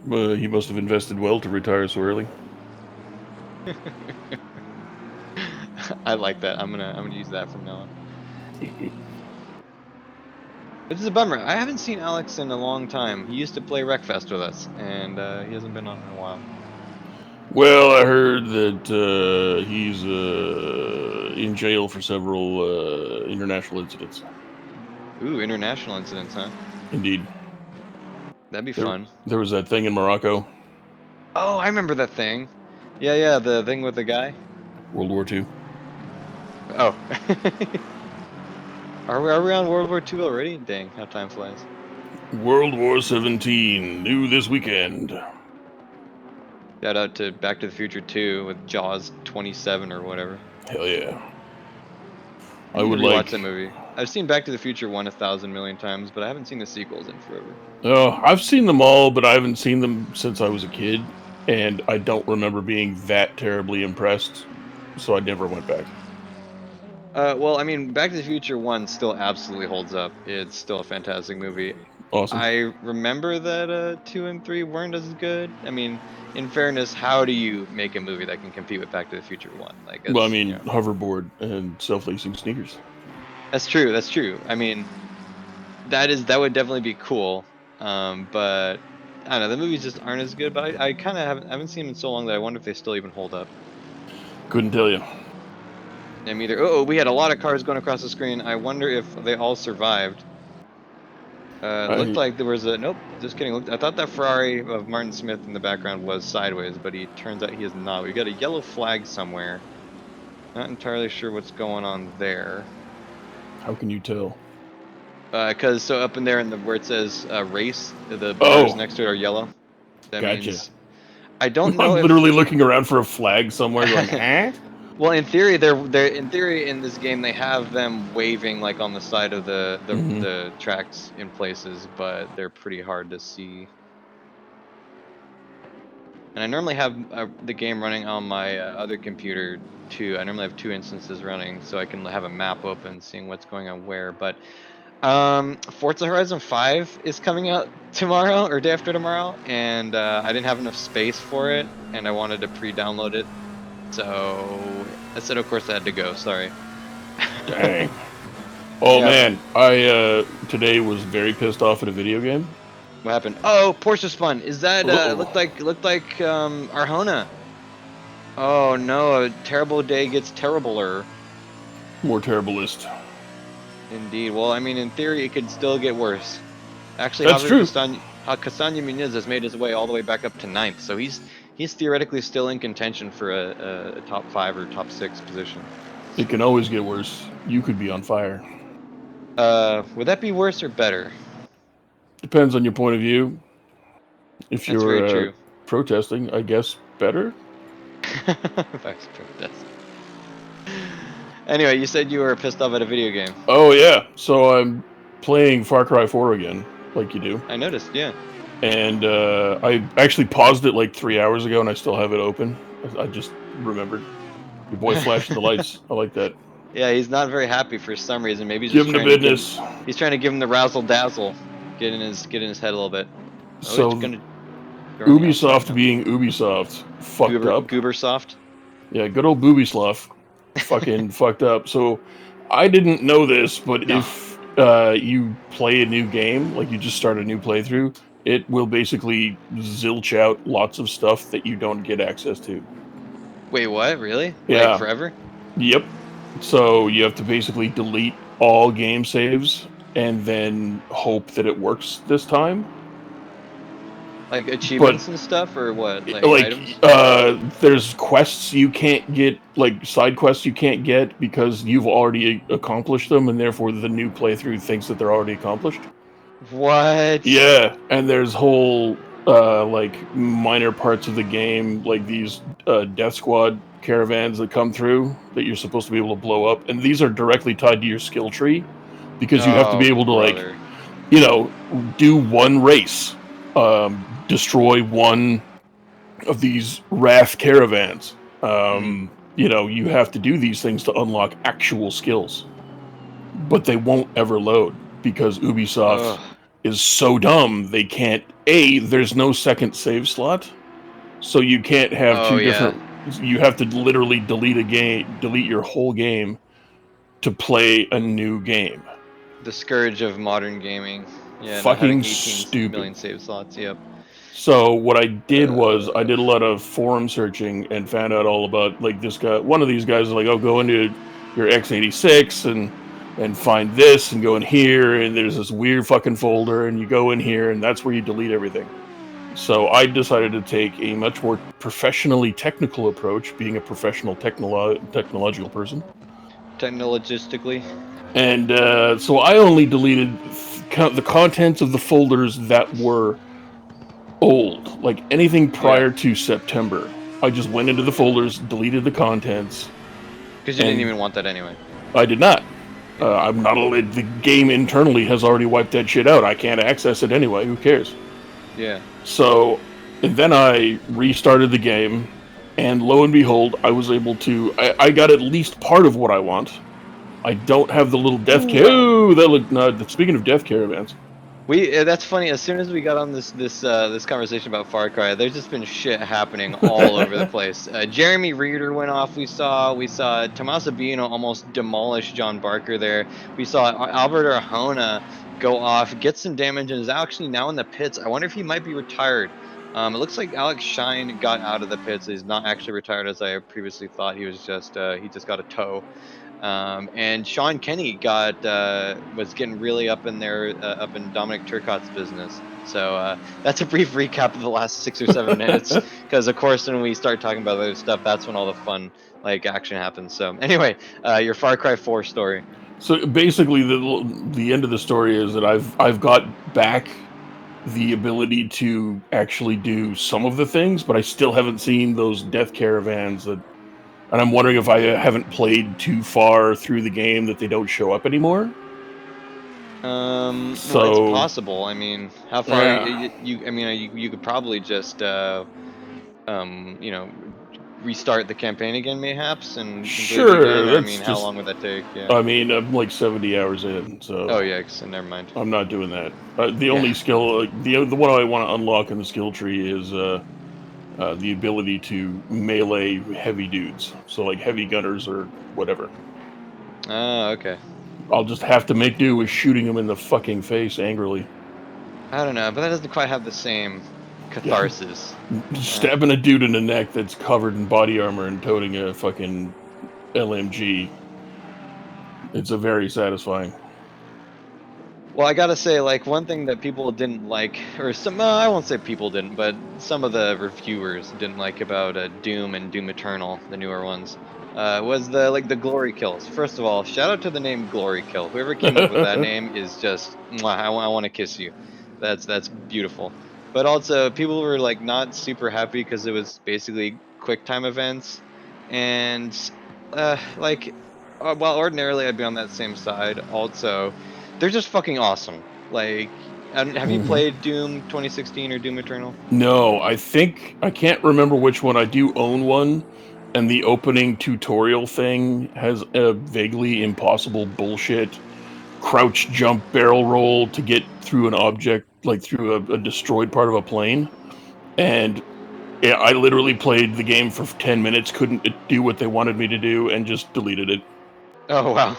He must have invested well to retire so early. I like that. I'm gonna use that from now on. This is a bummer. I haven't seen Alex in a long time. He used to play Wreckfest with us, and he hasn't been on in a while. Well, I heard that he's in jail for several international incidents. Ooh, international incidents, huh? Indeed. That'd be fun. There was that thing in Morocco. Oh, I remember that thing. Yeah, the thing with the guy. World War II. Oh. Are we on World War II already? Dang, how time flies. World War 17, new this weekend. Shout out to Back to the Future 2 with Jaws 27 or whatever. Hell yeah. I would rewatch that movie. I've seen Back to the Future 1 1,000,000,000 times, but I haven't seen the sequels in forever. Oh, I've seen them all, but I haven't seen them since I was a kid, and I don't remember being that terribly impressed, so I never went back. Well, I mean, Back to the Future 1 still absolutely holds up. It's still a fantastic movie. Awesome. I remember that 2 and 3 weren't as good. I mean, in fairness, how do you make a movie that can compete with Back to the Future 1? Like, Well, I mean, hoverboard and self-lacing sneakers. That's true. I mean, that would definitely be cool. But I don't know, the movies just aren't as good. But I kind of haven't seen them in so long that I wonder if they still even hold up. Couldn't tell you. I'm either. Oh, we had a lot of cars going across the screen. I wonder if they all survived. Looked like there was a nope. Just kidding. I thought that Ferrari of Martin Smith in the background was sideways, but he turns out he is not. We got a yellow flag somewhere. Not entirely sure what's going on there. How can you tell? Because so up in there where it says race, the bars next to it are yellow. That means I don't know. I'm literally looking around for a flag somewhere, going, "Huh?" Well, in theory, in this game they have them waving like on the side of the tracks in places, but they're pretty hard to see. And I normally have the game running on my other computer too. I normally have 2 instances running, so I can have a map open, seeing what's going on where. But Forza Horizon 5 is coming out tomorrow or day after tomorrow, and I didn't have enough space for it, and I wanted to pre-download it. So I said, of course, I had to go. Sorry. Dang. Oh yeah. Man, I today was very pissed off at a video game. What happened? Oh, Porsche spun. Is that looked like Arjona? Oh no, a terrible day gets terribler. More terriblest. Indeed. Well, I mean, in theory, it could still get worse. Actually, that's true. Castaño Muñoz has made his way all the way back up to 9th, so he's theoretically still in contention for a top 5 or top 6 position. It can always get worse. You could be on fire. Would that be worse or better? Depends on your point of view. If That's very you're true. Protesting, I guess better. Anyway, you said you were pissed off at a video game. Oh yeah, so I'm playing Far Cry 4 again, like you do. I noticed, yeah. And I actually paused it like 3 hours ago, and I still have it open. I just remembered. Your boy flashing the lights. I like that. Yeah, he's not very happy for some reason. Maybe he's just trying the business. He's trying to give him the razzle dazzle, get in his head a little bit. So Ubisoft being Ubisoft fucked up. Goobersoft. Yeah, good old Boobieslough. Fucking fucked up. So I didn't know this, but if you play a new game, like you just start a new playthrough, it will basically zilch out lots of stuff that you don't get access to. Wait, what? Really? Yeah. Like forever? Yep. So you have to basically delete all game saves and then hope that it works this time. Like achievements and stuff, or what? Like items? There's quests you can't get, like side quests you can't get because you've already accomplished them, and therefore the new playthrough thinks that they're already accomplished. What? Yeah, and there's whole like minor parts of the game, like these death squad caravans that come through that you're supposed to be able to blow up, and these are directly tied to your skill tree because you have to be able to like, you know, do one race. Destroy one of these Wrath caravans. You know, you have to do these things to unlock actual skills. But they won't ever load because Ubisoft is so dumb they can't... there's no second save slot. So you can't have two different... You have to literally delete your whole game to play a new game. The scourge of modern gaming. Yeah, not having Fucking 18 stupid. million save slots. Yep. So what I did was I did a lot of forum searching and found out all about like this guy. One of these guys is like, oh, go into your x86 and find this and go in here and there's this weird fucking folder and you go in here and that's where you delete everything. So I decided to take a much more professionally technical approach, being a professional technological person. Technologistically. And so I only deleted the contents of the folders that were old, like anything Yeah. prior to September. I just went into the folders, deleted the contents, Because you didn't and even want that anyway. I did not. I'm not. The game internally has already wiped that shit out. I can't access it anyway. Who cares? Yeah. So, and then I restarted the game, and lo and behold, I was able to. I got at least part of what I want. I don't have the little death care. Ooh, that looked. No, speaking of death caravans, That's funny. As soon as we got on this conversation about Far Cry, there's just been shit happening all over the place. Jeremy Reeder went off. We saw Tommaso Bino almost demolish John Barker there. We saw Albert Arjona go off, get some damage, and is actually now in the pits. I wonder if he might be retired. It looks like Alex Shine got out of the pits. He's not actually retired as I previously thought. He just got a tow. And Sean Kenny was getting really up in there, up in Dominic Turcotte's business. So that's a brief recap of the last 6 or 7 minutes, because of course when we start talking about other stuff, that's when all the fun like action happens. So anyway, your Far Cry 4 story. so basically the end of the story is that I've got back the ability to actually do some of the things, but I still haven't seen those death caravans that. And I'm wondering if I haven't played too far through the game that they don't show up anymore. Well, it's So, possible. I mean, how far yeah. I mean, you could probably just you know, restart the campaign again, mayhaps, and complete it again. Sure, Or I that's mean, how just. long would that take? Yeah. I mean, I'm like 70 hours in, Oh so yeah, never mind. I'm not doing that. The Yeah. only skill, the one I want to unlock in the skill tree is the ability to melee heavy dudes. So like heavy gunners or whatever. Oh, okay. I'll just have to make do with shooting them in the fucking face angrily. I don't know, but that doesn't quite have the same Yeah, catharsis. Uh, stabbing a dude in the neck that's covered in body armor and toting a fucking LMG. It's a very satisfying. well, I gotta say, like, one thing that people didn't like, or some, I won't say people didn't, but some of the reviewers didn't like about Doom and Doom Eternal, the newer ones, was the glory kills. First of all, shout out to the name Glory Kill. Whoever came up with that name is just, mwah, I want to kiss you. That's beautiful. But also, people were like not super happy because it was basically quick time events, and while ordinarily I'd be on that same side, also they're just fucking awesome. Like, have you Mhm. played Doom 2016 or Doom Eternal? No, I can't remember which one. I do own one, and the opening tutorial thing has a vaguely impossible bullshit crouch jump barrel roll to get through an object, like through a destroyed part of a plane. And yeah, I literally played the game for 10 minutes, couldn't do what they wanted me to do, and just deleted it. Oh wow.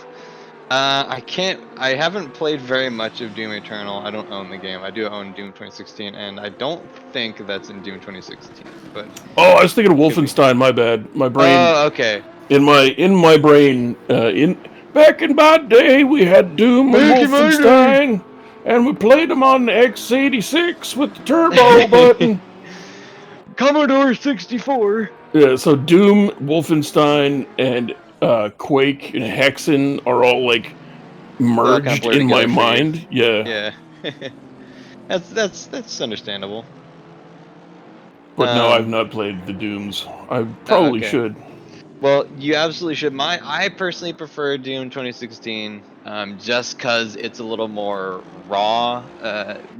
I can't. I haven't played very much of Doom Eternal. I don't own the game. I do own Doom 2016, and I don't think that's in Doom 2016. But Oh, I was thinking of could be. Wolfenstein. My bad. My brain Oh, okay. in my brain in back in my day we had Doom and Back in my Wolfenstein, and we played them on the X86 with the turbo day. button. Commodore 64. Yeah, so Doom, Wolfenstein, and Quake and Hexen are all like They all kind of merged blur in my together for you. mind. Yeah, Yeah. That's understandable. but no, I've Um. not played the Dooms. I Oh, probably okay. should. Well, you absolutely should. I personally prefer Doom 2016, just because it's a little more raw.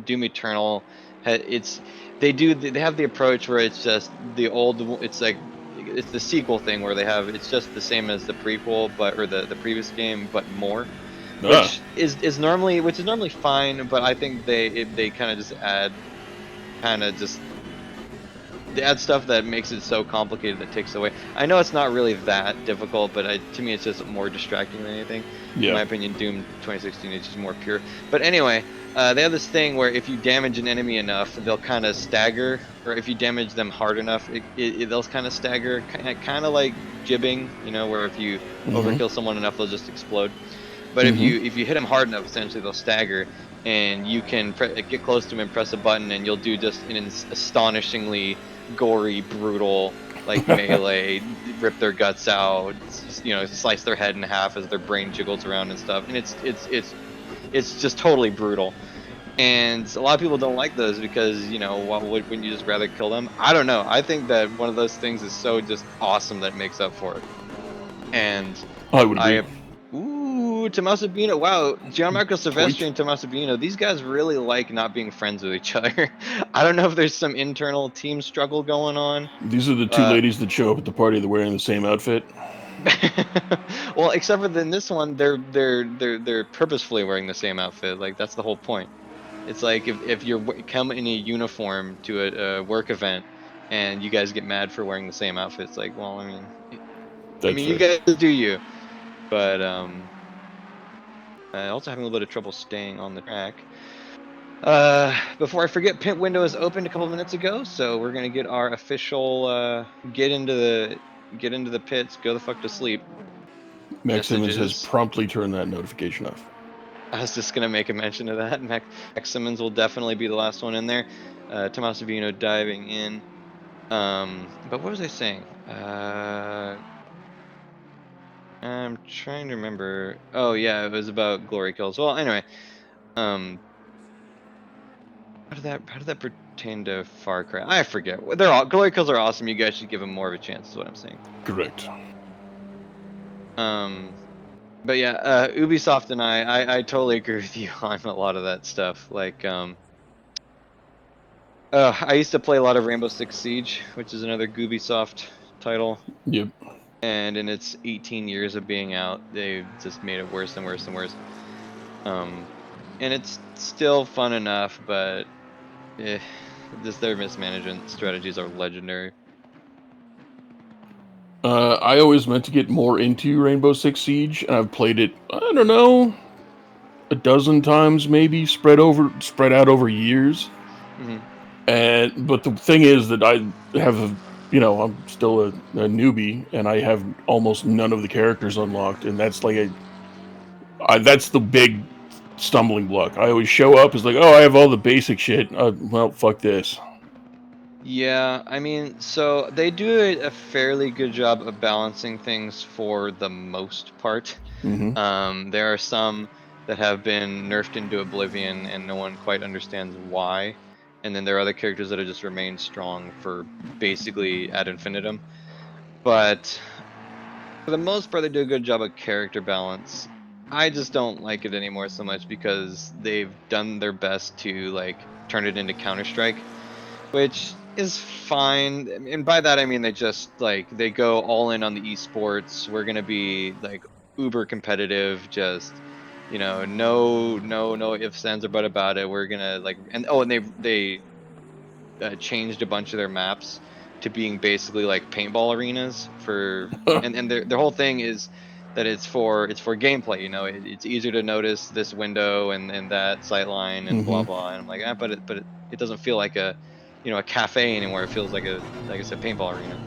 Doom Eternal, it's they have the approach where it's just the old. It's like it's the sequel thing where it's just the same as the prequel, but or the previous game, but more, Ah, which is normally fine. But I think they kind of just add kind of just they add stuff that makes it so complicated that takes away. I know it's not really that difficult, but to me it's just more distracting than anything. In my opinion, Doom 2016 is just more pure. But anyway, they have this thing where if you damage an enemy enough, they'll kind of stagger, or if you damage them hard enough, they'll kind of stagger, kind of like jibbing, you know, where if you overkill someone enough, they'll just explode. But if you hit them hard enough, essentially they'll stagger, and you can get close to them and press a button, and you'll do just an astonishingly gory, brutal, like melee, rip their guts out, you know, slice their head in half as their brain jiggles around and stuff, and it's just totally brutal. And a lot of people don't like those because, you know, wouldn't you just rather kill them? I don't know. I think that one of those things is so just awesome that it makes up for it. And I would agree. Ooh, Tommaso Bino. Wow, Gianmarco Silvestri and Tommaso Bino. These guys really like not being friends with each other. I don't know if there's some internal team struggle going on. These are the two ladies that show up at the party. They're wearing the same outfit. Well, except for in this one, they're purposefully wearing the same outfit. Like that's the whole point. It's like if you're come in a uniform to a work event and you guys get mad for wearing the same outfit, it's like, well, I mean, you guys do you. But also having a little bit of trouble staying on the track. Before I forget, pit window is opened a couple minutes ago, so we're gonna get our official get into the pits, go the fuck to sleep. Max Simmons has promptly turned that notification off. I was just gonna make a mention of that. Max Simmons will definitely be the last one in there. Tommaso Bino diving in. But what was I saying? I'm trying to remember. Oh yeah, it was about glory kills. Well, anyway, how did that pertain to Far Cry? I forget. They're all glory kills are awesome. You guys should give them more of a chance. Is what I'm saying. Correct. But yeah, Ubisoft and I totally agree with you on a lot of that stuff. Like, I used to play a lot of Rainbow Six Siege, which is another Ubisoft title. Yep. And in its 18 years of being out, they've just made it worse and worse and worse. And it's still fun enough, but just their mismanagement strategies are legendary. I always meant to get more into Rainbow Six Siege, and I've played it, I don't know, a dozen times maybe, spread out over years. But the thing is that I have I'm still a newbie, and I have almost none of the characters unlocked, and that's like that's the big stumbling block. I always show up as like, oh, I have all the basic shit. Well, fuck this. Yeah, I mean, so they do a fairly good job of balancing things for the most part. There are some that have been nerfed into oblivion and no one quite understands why. And then there are other characters that have just remained strong for basically ad infinitum. But for the most part, they do a good job of character balance. I just don't like it anymore so much because they've done their best to like turn it into Counter-Strike, which is fine. And by that I mean they just like they go all in on the esports. We're gonna be like uber competitive, just no ifs, ands, or but about it. We're gonna like and they changed a bunch of their maps to being basically like paintball arenas for and their whole thing is that it's for gameplay. It's easier to notice this window and that sight line and blah blah. And I'm like, but it doesn't feel like a cafe anymore. It feels like I said, paintball arena.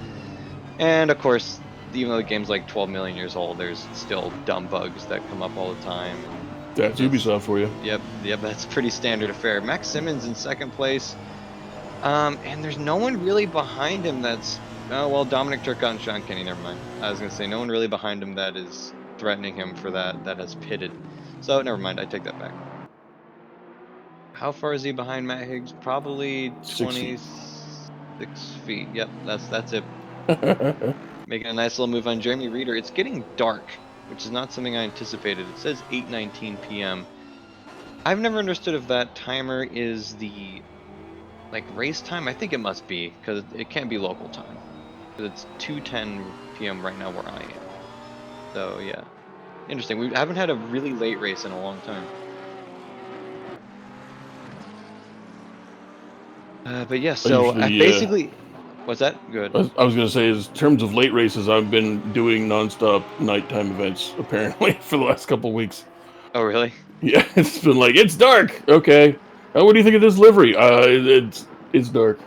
And of course, even though the game's like 12 million years old, there's still dumb bugs that come up all the time. And that's Ubisoft for you. Yep, that's pretty standard affair. Max Simmons in second place. And there's no one really behind him that's... Oh, well, Dominic Turcotte and Sean Kenny, never mind. I was going to say, no one really behind him that is threatening him for that has pitted. So, never mind, I take that back. How far is he behind Matt Higgs? Probably 26 feet. Yep, that's it. Making a nice little move on Jeremy Reeder. It's getting dark, which is not something I anticipated. It says 8:19 p.m. I've never understood if that timer is the... like race time. I think it must be, because it can't be local time, because it's 2:10 p.m. right now where I am. So yeah, interesting. We haven't had a really late race in a long time. But yeah, so basically What's that? Good. I was gonna say, in terms of late races, I've been doing nonstop nighttime events apparently for the last couple weeks. Oh, really? Yeah, it's been like it's dark. Okay, what do you think of this livery? It's dark.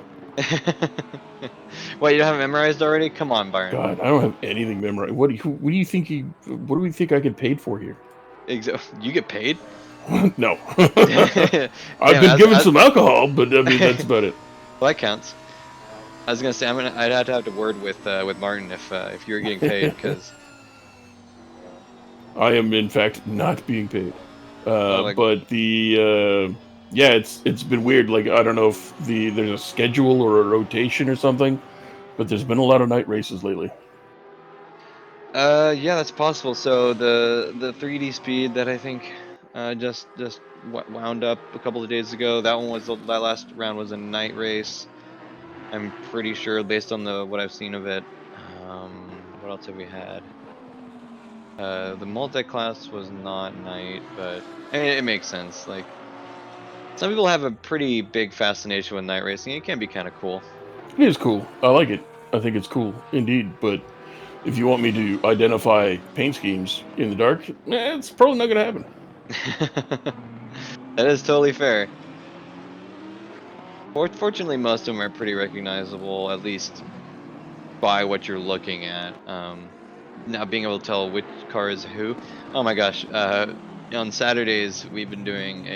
What, you don't have it memorized already? Come on, Byron. God, I don't have anything memorized. What do you think what do we think I get paid for here? You get paid? No, Damn, I've been given some alcohol, but I mean that's about it. well, that counts. I was gonna say I'd have to word with Martin if you were getting paid, because I am in fact not being paid. oh my, But yeah, it's been weird. Like I don't know if there's a schedule or a rotation or something, but there's been a lot of night races lately. yeah, that's possible. So the 3D speed that I think just wound up a couple of days ago. That last round was a night race. I'm pretty sure based on the what I've seen of it. What else have we had? The multi-class was not night, but I mean, it makes sense. Like some people have a pretty big fascination with night racing. It can be kind of cool. It is cool. I like it. I think it's cool indeed. But if you want me to identify paint schemes in the dark, it's probably not gonna happen. That is totally fair. Fortunately, most of them are pretty recognizable, at least by what you're looking at. Now being able to tell which car is who. Oh my gosh. On Saturdays we've been doing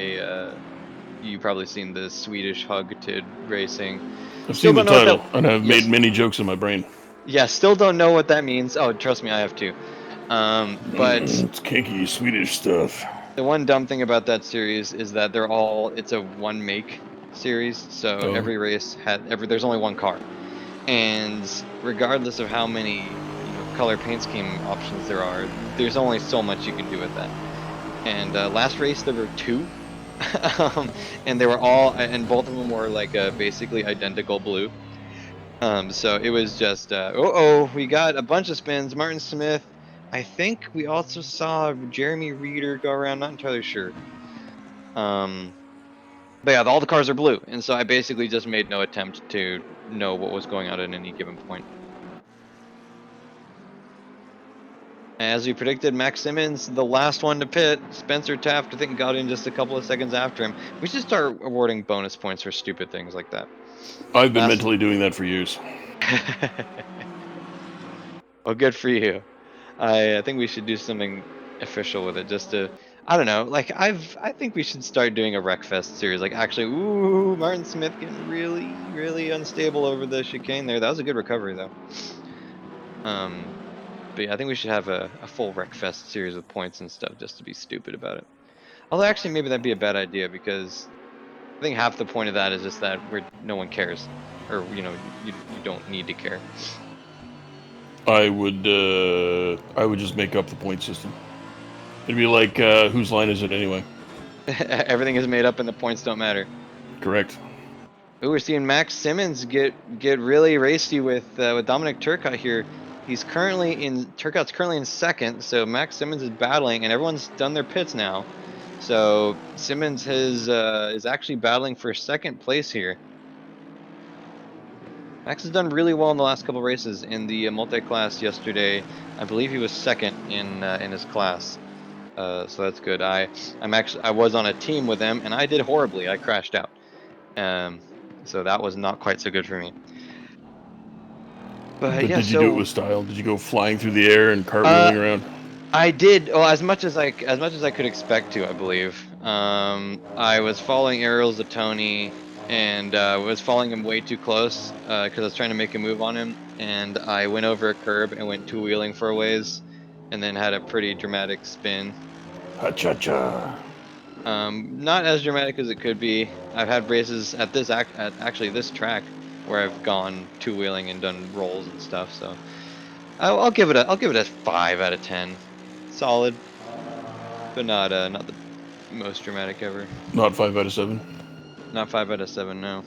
you probably seen the Swedish hug-tid racing. I've Still seen the don't know what title, that. and I've made Yes. many jokes in my brain. Yeah. Still don't know what that means. Oh, trust me, I have too. But It's kinky Swedish stuff. the one dumb thing about that series is that it's a one make series, so Oh, every race there's only one car. And regardless of how many, color paint scheme options there are, there's only so much you can do with that. And last race there were two, and they were and both of them were like basically identical blue. So it was just, we got a bunch of spins. Martin Smith. I think we also saw Jeremy Reeder go around. Not entirely sure. Um, but yeah, all the cars are blue, and so I basically just made no attempt to know what was going on at any given point. As we predicted, Max Simmons, the last one to pit. Spencer Taft, I think, got in just a couple of seconds after him. We should start awarding bonus points for stupid things like that. I've been Last. mentally doing that for years. Well, good for you. I think we should do something official with it, just to, I don't know, like I think we should start doing a Wreckfest series. Like actually, ooh, Martin Smith getting really unstable over the chicane there. That was a good recovery though. But yeah, I think we should have a full Wreckfest series with points and stuff just to be stupid about it. Although actually maybe that'd be a bad idea, because I think half the point of that is just that no one cares, or you don't need to care. I would just make up the point system. It'd be like, whose line is it anyway? Everything is made up and the points don't matter. Correct. Ooh, we're seeing Max Simmons get really racy with Dominic Turcotte here. Turcotte's currently in second, so Max Simmons is battling, and everyone's done their pits now. So Simmons is actually battling for second place here. Max has done really well in the last couple races. In the multi-class yesterday, I believe he was second in his class. So that's good. I was on a team with him, and I did horribly. I crashed out. So that was not quite so good for me. But But yeah, did you do it so with style? Did you go flying through the air and cartwheeling around? I did, well, as much as I could expect to, I believe. I was following Ariel Zatoni, and was following him way too close because I was trying to make a move on him, and I went over a curb and went two-wheeling for a ways, and then had a pretty dramatic spin. Ha-cha-cha. Not as dramatic as it could be. I've had races at actually this track where I've gone two-wheeling and done rolls and stuff. So I'll give it a 5 out of 10. Solid, but not the most dramatic ever. Not 5 out of 7. Not 5 out of 7, no.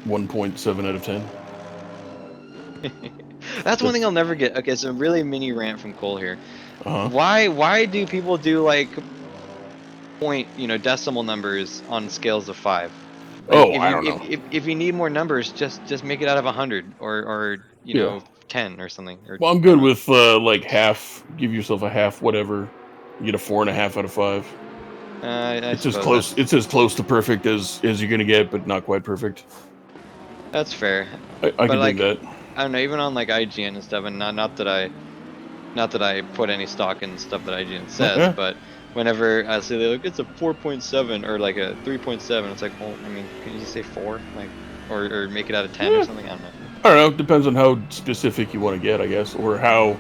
1.7 out of 10. That's one thing I'll never get. Okay, so really mini rant from Cole here. Uh-huh. Why do people do like point, decimal numbers on scales of 5? Like I don't know. if you need more numbers, just make it out of 100 or Yeah. 10 or something. Or Well, I'm I don't good know. with like half. Give yourself a half, whatever. You get a 4.5 out of 5. I It's as suppose close. It's as close to perfect as you're gonna get, but not quite perfect. that's fair. I But can dig like that. I don't know, even on like IGN and stuff, and not that I put any stock in stuff that IGN says, Yeah. but whenever I say like it's a 4.7 or like a 3.7, it's like, well, I mean, can you just say 4, like, or make it out of 10 or Yeah. something? I don't know. I don't know. Depends on how specific you want to get, I guess, or how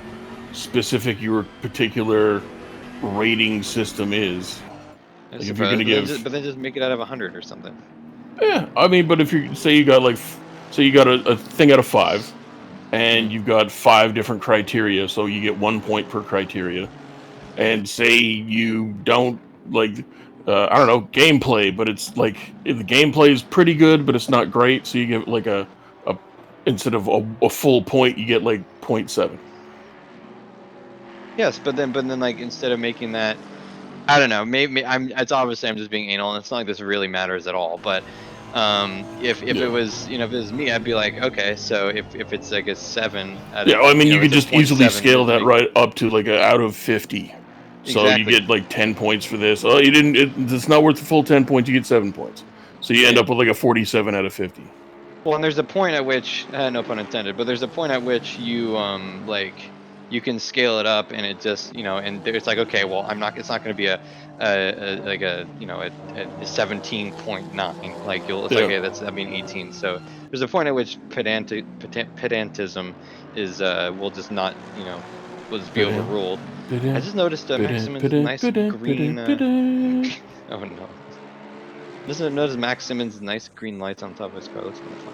specific your particular rating system is. I Like if you're suppose, gonna give, but then just make it out of 100 or something. yeah. I mean, but if you say you got like, say you got a thing out of 5, and Mm. you've got 5 different criteria, so you get 1 point per criteria. And say you don't like, I don't know, gameplay, but it's like the gameplay is pretty good, but it's not great, so you get like a instead of a full point, you get like 0.7. Yes, but then like instead of making that, I don't know, maybe it's obviously I'm just being anal, and it's not like this really matters at all. But if it Yeah. was if it was me, I'd be like, okay, so if it's like a 7 out Yeah, of well, I mean, you could it's a just point easily 7, scale just that make right up to like a out of 50. So you exactly. get like 10 points for this. Oh, you didn't. It's not worth the full 10 points. You get 7 points. So you end Yeah. up with like a 47 out of 50. Well, and there's a point at which, no pun intended, but there's a point at which you like you can scale it up, and it just and it's like, okay, well, I'm not. It's not going to be a like a a 17.9. Like it's like, Yeah. okay, I mean 18. So there's a point at which pedantism is will just not will just be Ba-dum, overruled. I ba-dum, just noticed ba-dum, Max Simmons' ba-dum, nice ba-dum, ba-dum, green. ba-dum. Oh no. Listen, notice Max Simmons' nice green lights on top of his car. Looks kind of fun.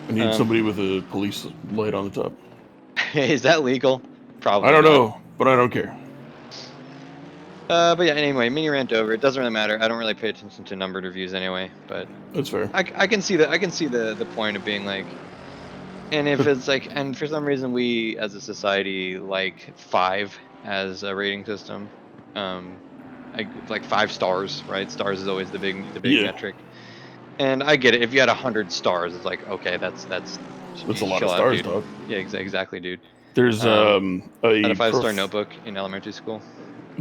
I need somebody with a police light on the top. Is that legal? I Probably don't not. know, but I don't care. But yeah, anyway, mini rant over. It doesn't really matter. I don't really pay attention to numbered reviews anyway. But That's fair. I can see the point of being like, and if But it's like, and for some reason we as a society like 5 as a rating system, like 5 stars, right? Stars is always the big yeah, metric. And I get it. If you had 100 stars, it's like, okay, that's that's a lot of chill out, stars, dude. dog. Yeah, exactly, dude. There's Had a 5-star notebook in elementary school.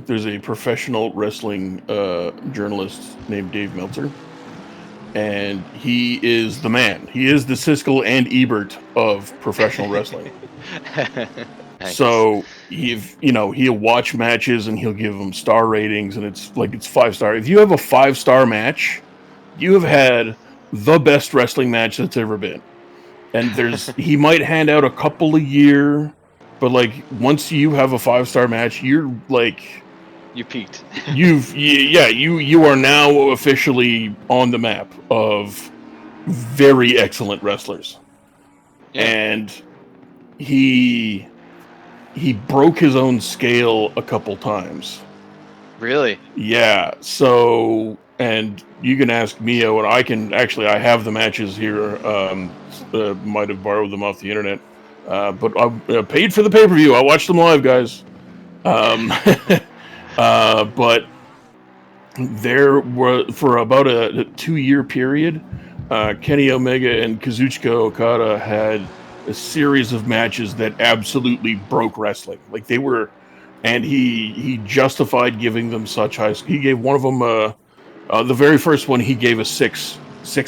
there's a professional wrestling journalist named Dave Meltzer, and he is the man. He is the Siskel and Ebert of professional wrestling. Nice. So he'll watch matches and he'll give them star ratings, and it's like it's 5-star. If you have a 5-star match, you have had the best wrestling match that's ever been. And he might hand out a couple a year, but like once you have a 5-star match, you're like You peaked. you are now officially on the map of very excellent wrestlers. Yeah. And he broke his own scale a couple times. Really? Yeah, so, and you can ask Mio, and I have the matches here. Might have borrowed them off the internet, but I paid for the pay per view. I watched them live, guys. Um, but there were for about a 2-year period, Kenny Omega and Kazuchika Okada had a series of matches that absolutely broke wrestling. Like they were, and he justified giving them such high. He gave one of them the very first one. He gave a 6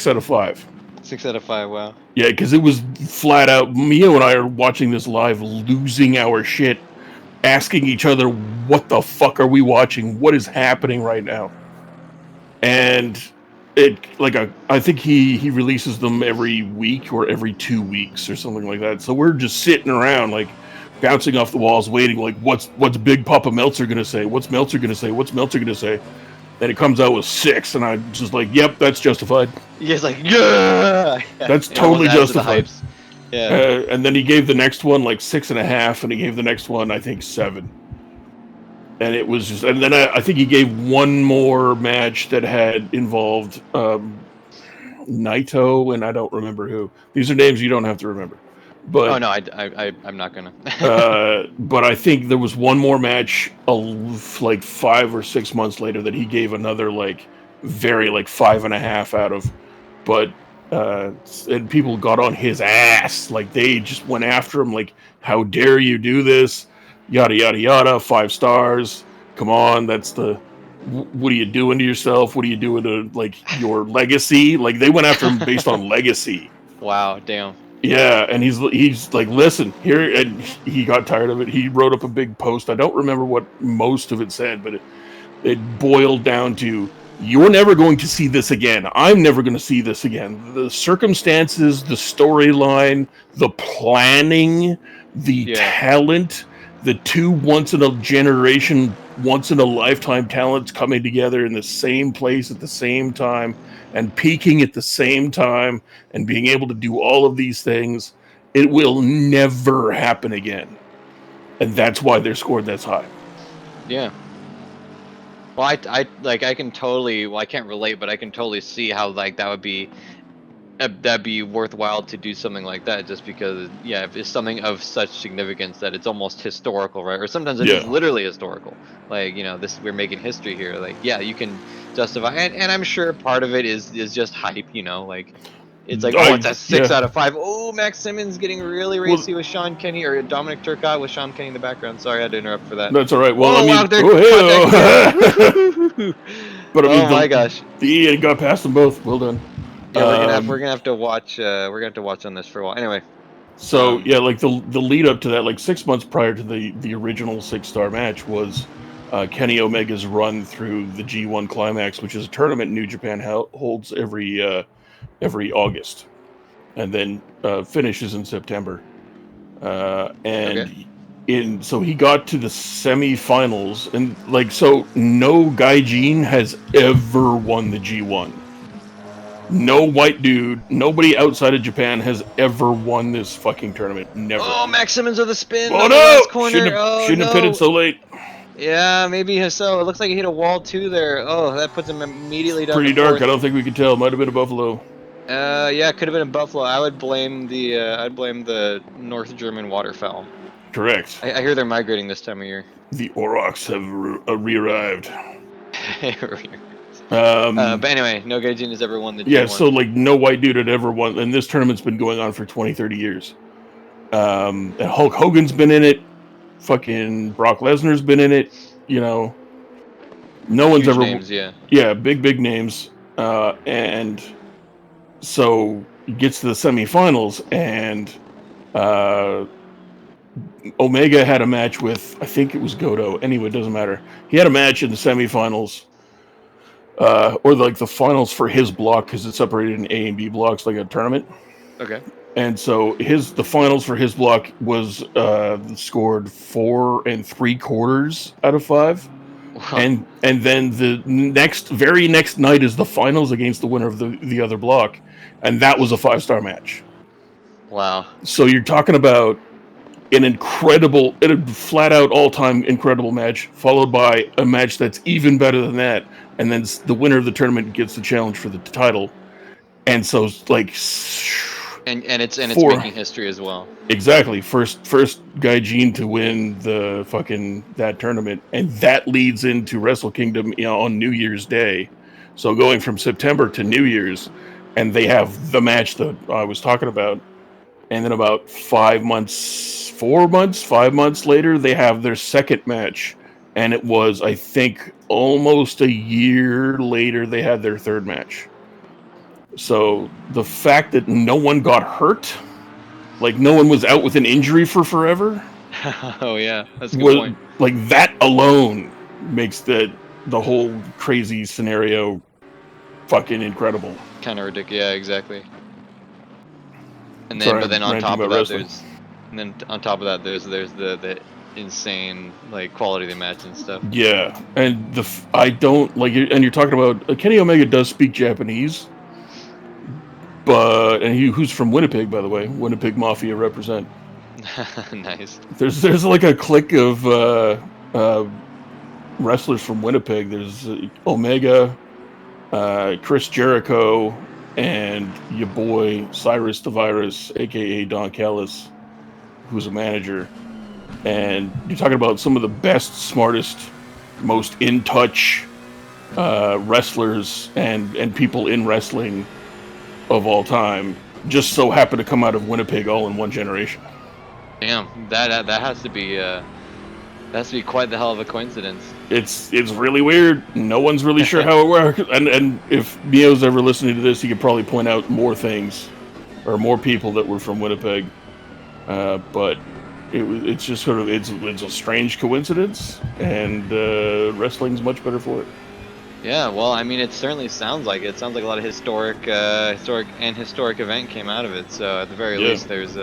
out of 5. 6 out of 5. Wow. Yeah, because it was flat out. Mio and I are watching this live, losing our shit, asking each other, "What the fuck are we watching? What is happening right now?" And I think he releases them every week or every 2 weeks or something like that. So we're just sitting around like bouncing off the walls, waiting like what's Big Papa Meltzer gonna say? What's Meltzer gonna say? What's Meltzer gonna say? Then it comes out with 6, and I'm just like, yep, that's justified. You guys like, yeah. That's It almost totally adds to the justified. hypes. Yeah. And then he gave the next one like 6.5, and he gave the next one I think 7. And it was just, and then I think he gave one more match that had involved Naito, and I don't remember who. These are names you don't have to remember. Oh But no, I'm not gonna. but I think there was one more match like 5 or 6 months later that he gave another like very like 5.5 out of. but and people got on his ass. Like, they just went after him. Like, how dare you do this? Yada yada yada. 5 stars. Come on, that's the. What are you doing to yourself? What are you doing to, like, your legacy? Like, they went after him based on legacy. Wow, damn. Yeah, and he's like, listen here, and he got tired of it. He wrote up a big post. I don't remember what most of it said, but it boiled down to, you're never going to see this again. I'm never going to see this again. The circumstances, the storyline, the planning, the talent, the 2 once-in-a-generation, once-in-a-lifetime talents coming together in the same place at the same time and peaking at the same time and being able to do all of these things, it will never happen again. And that's why they're scored that's high. Yeah. Well, I can totally, well, I can't relate, but I can totally see how, like, that'd be worthwhile to do something like that, just because, yeah, if it's something of such significance that it's almost historical, right? Or sometimes it is literally historical. Like, you know, we're making history here. Like, yeah, you can justify, and I'm sure part of it is just hype, you know, like, it's like, oh, it's a 6 out of 5. Oh, Max Simmons getting really racy with Sean Kenny, or Dominic Turcotte with Sean Kenny in the background. Sorry, I had to interrupt for that. That's all right. Well, oh, I mean, but I mean, my gosh, he got past them both. Well done. Yeah, we're gonna have to watch. We're gonna have to watch on this for a while. Anyway. So yeah, like the lead up to that, like 6 months prior to the original 6-star match, was Kenny Omega's run through the G1 Climax, which is a tournament New Japan holds every August, and then finishes in September. So he got to the semifinals, and like, so no Gaijin has ever won the G1. No white dude, nobody outside of Japan has ever won this fucking tournament. Never. Oh, Max Simmons with a spin. Oh, on no! The last corner. Shouldn't have pitted so late. Yeah, maybe so. It looks like he hit a wall too there. Oh, that puts him immediately down. Pretty dark. I don't think we could tell. Might have been a Buffalo. Yeah, it could have been a Buffalo. I would blame the North German waterfowl. Correct. I hear they're migrating this time of year. The Aurochs have re-arrived. But anyway, no Gaijin has ever won the G1. Yeah, so like no white dude had ever won, and this tournament's been going on for 20, 30 years. And Hulk Hogan's been in it. Fucking Brock Lesnar's been in it. You know, no one's ever. Names, big names. And so he gets to the semifinals, and Omega had a match with, I think it was Goto. Anyway, it doesn't matter. He had a match in the semifinals. Or like the finals for his block, because it's separated in A and B blocks like a tournament. Okay. And so the finals for his block was scored 4 3/4 out of 5. Wow. And then the very next night is the finals against the winner of the other block, and that was a 5-star match. Wow. So you're talking about a flat out all-time incredible match, followed by a match that's even better than that, and then the winner of the tournament gets the challenge for the title. And so, like, and it's making history as well. Exactly. First Gaijin to win that tournament, and that leads into Wrestle Kingdom, on New Year's Day. So going from September to New Year's, and they have the match that I was talking about, and then about 5 months later, they have their second match, and it was, I think, almost a year later they had their third match. So the fact that no one got hurt, like no one was out with an injury for forever. Oh yeah, that's a good point. Like that alone makes the whole crazy scenario fucking incredible. Kind of ridiculous. Yeah, exactly. And then, on top of that, there's the insane like quality of the match and stuff. Yeah, and and you're talking about Kenny Omega does speak Japanese. Who's from Winnipeg, by the way. Winnipeg Mafia represent. Nice. There's like a clique of wrestlers from Winnipeg. There's Omega, Chris Jericho, and your boy Cyrus the Virus, aka Don Callis, who's a manager. And you're talking about some of the best, smartest, most in touch wrestlers and people in wrestling. of all time just so happened to come out of Winnipeg all in one generation. Damn, that has to be quite the hell of a coincidence. It's really weird. No one's really sure how it works. And if Mio's ever listening to this, he could probably point out more things or more people that were from Winnipeg. But it's just sort of it's a strange coincidence, and wrestling's much better for it. Yeah, well, I mean, it certainly sounds like it. It sounds like a lot of historic event came out of it. So at the very least, there's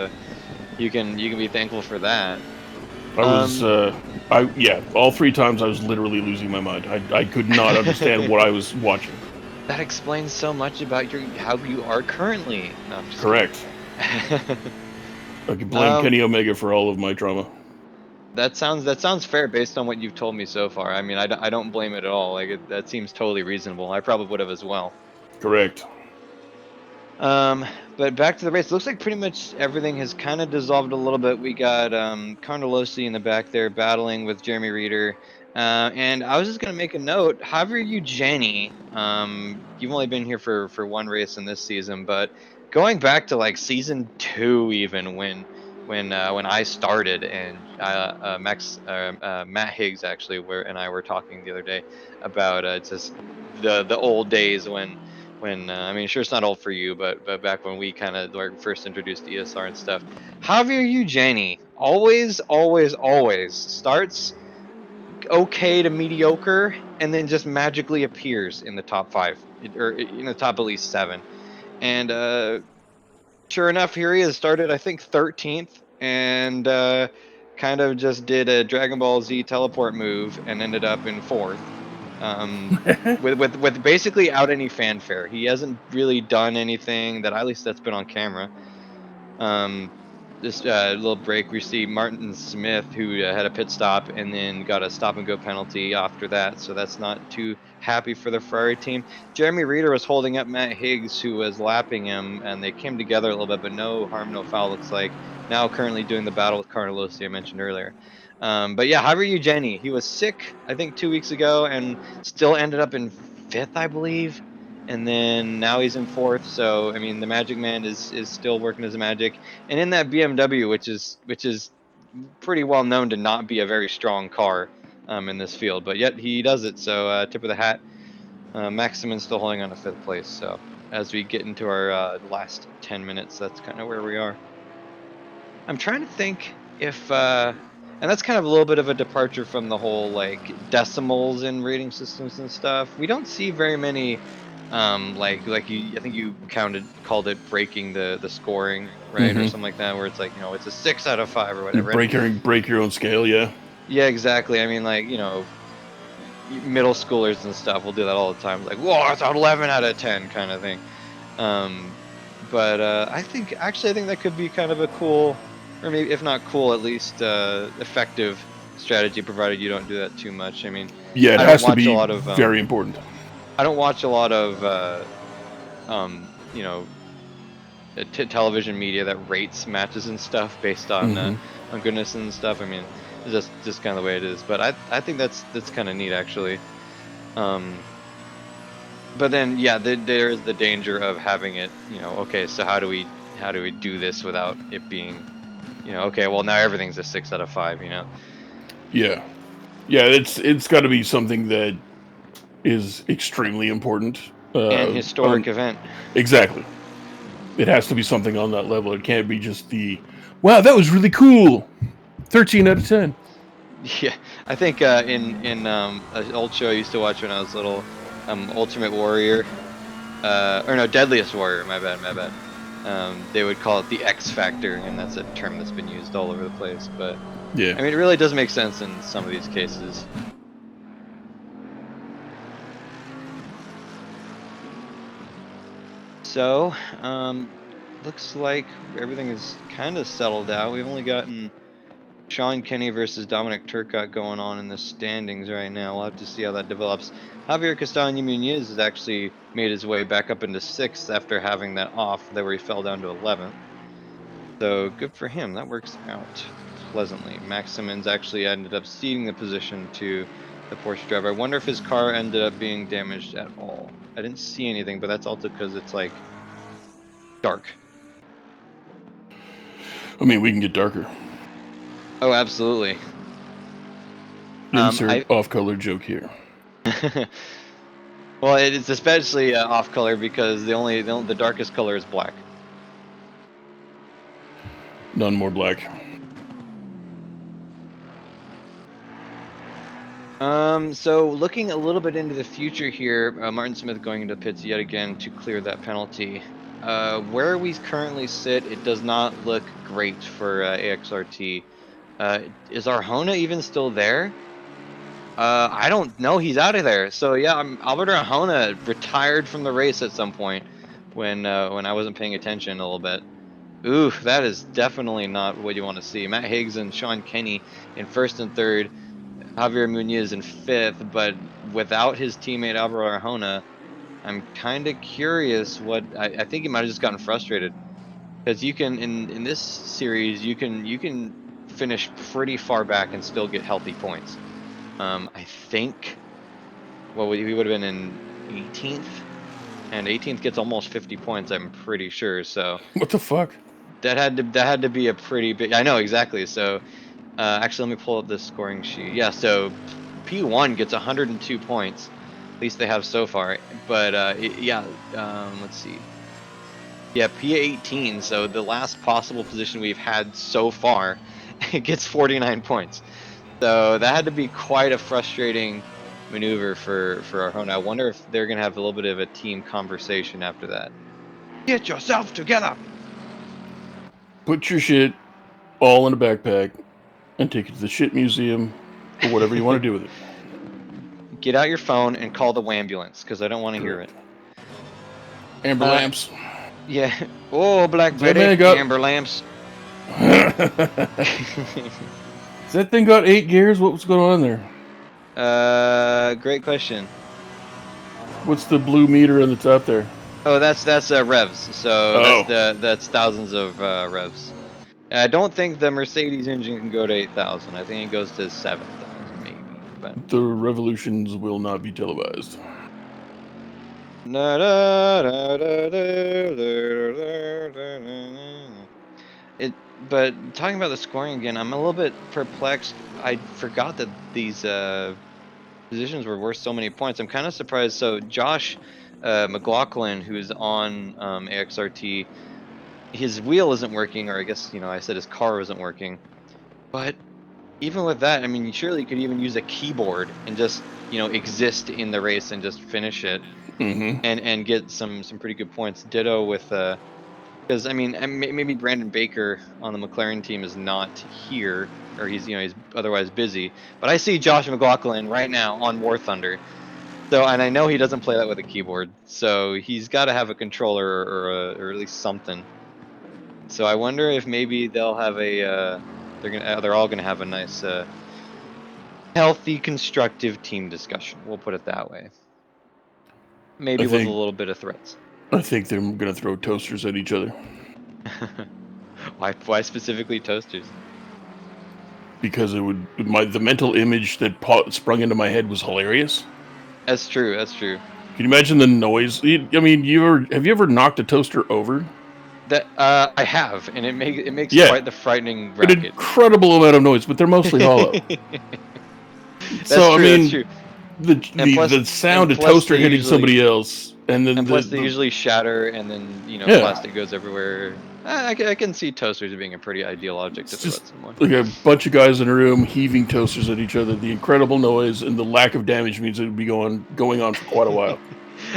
you can be thankful for that. I was, all 3 times I was literally losing my mind. I could not understand what I was watching. That explains so much about how you are currently. No, I'm just correct. I can blame Kenny Omega for all of my trauma. That sounds fair based on what you've told me so far. I mean, I don't blame it at all. Like that seems totally reasonable. I probably would have as well. Correct. But back to the race. Looks like pretty much everything has kind of dissolved a little bit. We got Carnelossi in the back there battling with Jeremy Reeder. And I was just gonna make a note. Javier Eugeni, you've only been here for one race in this season, but going back to like season 2, even when I started, and Matt Higgs actually and I were talking the other day about just the old days when I mean, sure, it's not old for you, but back when we kind of like first introduced ESR and stuff. Javier Eugeni always starts okay to mediocre, and then just magically appears in the top 5 or in the top at least 7. And sure enough, here he is. Started I think 13th, and kind of just did a Dragon Ball Z teleport move and ended up in 4th. With basically out any fanfare. He hasn't really done anything that at least that's been on camera. This little break, we see Martin Smith, who had a pit stop and then got a stop and go penalty after that, so that's not too happy for the Ferrari team. Jeremy Reeder was holding up Matt Higgs, who was lapping him, and they came together a little bit, but no harm, no foul, looks like. Now currently doing the battle with Carnelossi, I mentioned earlier. But yeah, Javier Eugeni, he was sick, I think 2 weeks ago, and still ended up in 5th, I believe. And then now he's in 4th. So I mean, the Magic Man is still working as a Magic, and in that BMW, which is pretty well known to not be a very strong car in this field, but yet he does it. So tip of the hat. Maximin's still holding on to 5th place. So as we get into our last 10 minutes, that's kind of where we are. I'm trying to think if and that's kind of a little bit of a departure from the whole like decimals in rating systems and stuff. We don't see very many like you, I think you called it breaking the scoring, right? Or something like that, where it's like, it's a 6 out of 5 or whatever. Break your own scale, yeah. Yeah, exactly. I mean, like, middle schoolers and stuff will do that all the time. Like, whoa, it's an 11 out of 10 kind of thing. But I think that could be kind of a cool, or maybe if not cool, at least effective strategy, provided you don't do that too much. I mean, yeah, it has to be very important. I don't watch a lot of television media that rates matches and stuff based on goodness and stuff. I mean, it's just kind of the way it is. But I think that's kind of neat, actually. But then, yeah, there is the danger of having it, okay, so how do we do this without it being, okay, well, now everything's a 6 out of 5, Yeah. Yeah, it's got to be something that is extremely important. And historic event. Exactly. It has to be something on that level. It can't be just wow, that was really cool. 13 out of 10. Yeah, I think in an old show I used to watch when I was little, Ultimate Warrior, or no, Deadliest Warrior, my bad. They would call it the X Factor, and that's a term that's been used all over the place. But yeah, I mean, it really does make sense in some of these cases. So, looks like everything is kind of settled out. We've only gotten Sean Kenny versus Dominic Turcotte going on in the standings right now. We'll have to see how that develops. Javier Castaño Muñoz has actually made his way back up into 6th after having that off there where he fell down to 11th. So good for him. That works out pleasantly. Maximin's actually ended up ceding the position to the Porsche driver. I wonder if his car ended up being damaged at all. I didn't see anything, but that's also because it's like dark. I mean, we can get darker. Oh, absolutely. Insert off-color joke here. Well, it's especially off-color because the darkest color is black. None more black. So looking a little bit into the future here, Martin Smith going into pits yet again to clear that penalty. Where we currently sit, it does not look great for AXRT. Is Arjona even still there? I don't know. He's out of there. So yeah, Albert Arjona retired from the race at some point when I wasn't paying attention a little bit. Ooh, that is definitely not what you want to see. Matt Higgs and Sean Kenny in first and third. Javier Munoz in fifth, but without his teammate Alvaro Arjona, I'm kind of curious what I think he might have just gotten frustrated because you can in this series you can finish pretty far back and still get healthy points. I think we would have been in 18th, and 18th gets almost 50 points. I'm pretty sure. So what the fuck? That had to be a pretty big. I know exactly. So. Actually, let me pull up this scoring sheet. Yeah, so P1 gets 102 points. At least they have so far. But let's see. Yeah, P18, so the last possible position we've had so far, it gets 49 points. So that had to be quite a frustrating maneuver for Arjona. I wonder if they're going to have a little bit of a team conversation after that. Get yourself together! Put your shit all in a backpack and take it to the shit museum or whatever you want to do with it. Get out your phone and call the ambulance because I don't want to hear it. Amber lamps. Yeah. Oh, Black Betty. Amber lamps. Has that thing got 8 gears? What was going on there? Great question. What's the blue meter on the top there? Oh, that's revs. So that's thousands of revs. I don't think the Mercedes engine can go to 8,000. I think it goes to 7,000 maybe. But the revolutions will not be televised. But talking about the scoring again, I'm a little bit perplexed. I forgot that these positions were worth so many points. I'm kind of surprised. So Josh McLaughlin, who's on AXRT, his wheel isn't working, or I guess I said his car wasn't working. But even with that, I mean, surely you could even use a keyboard and just exist in the race and just finish it, and get some pretty good points. Ditto with because I mean maybe Brandon Baker on the McLaren team is not here, or he's otherwise busy. But I see Josh McLaughlin right now on War Thunder. So, and I know he doesn't play that with a keyboard, so he's got to have a controller or at least something. So I wonder if maybe they'll have a they're all gonna have a nice healthy constructive team discussion. We'll put it that way. Maybe with a little bit of threats. I think they're gonna throw toasters at each other. Why specifically toasters? Because the mental image that sprung into my head was hilarious. That's true. That's true. Can you imagine the noise? I mean, have you ever knocked a toaster over? That I have, and it makes quite the frightening racket. An incredible amount of noise, but they're mostly hollow. So I mean, the sound of toaster hitting somebody else, and plus they usually shatter, and then plastic goes everywhere. I can see toasters being a pretty ideal object to throw at someone. Like a bunch of guys in a room heaving toasters at each other. The incredible noise and the lack of damage means it would be going on for quite a while.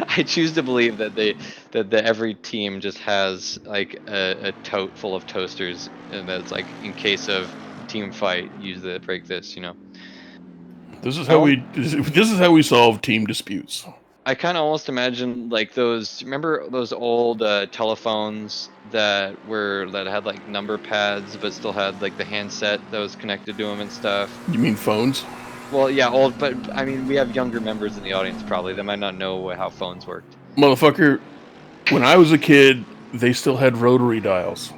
I choose to believe that every team just has like a tote full of toasters, and that's like in case of team fight, break this. This is how we solve team disputes. I kind of almost imagine like remember those old telephones that had like number pads but still had like the handset that was connected to them and stuff. You mean phones? Well, yeah, old, but I mean we have younger members in the audience probably. They might not know how phones worked. Motherfucker, when I was a kid, they still had rotary dials.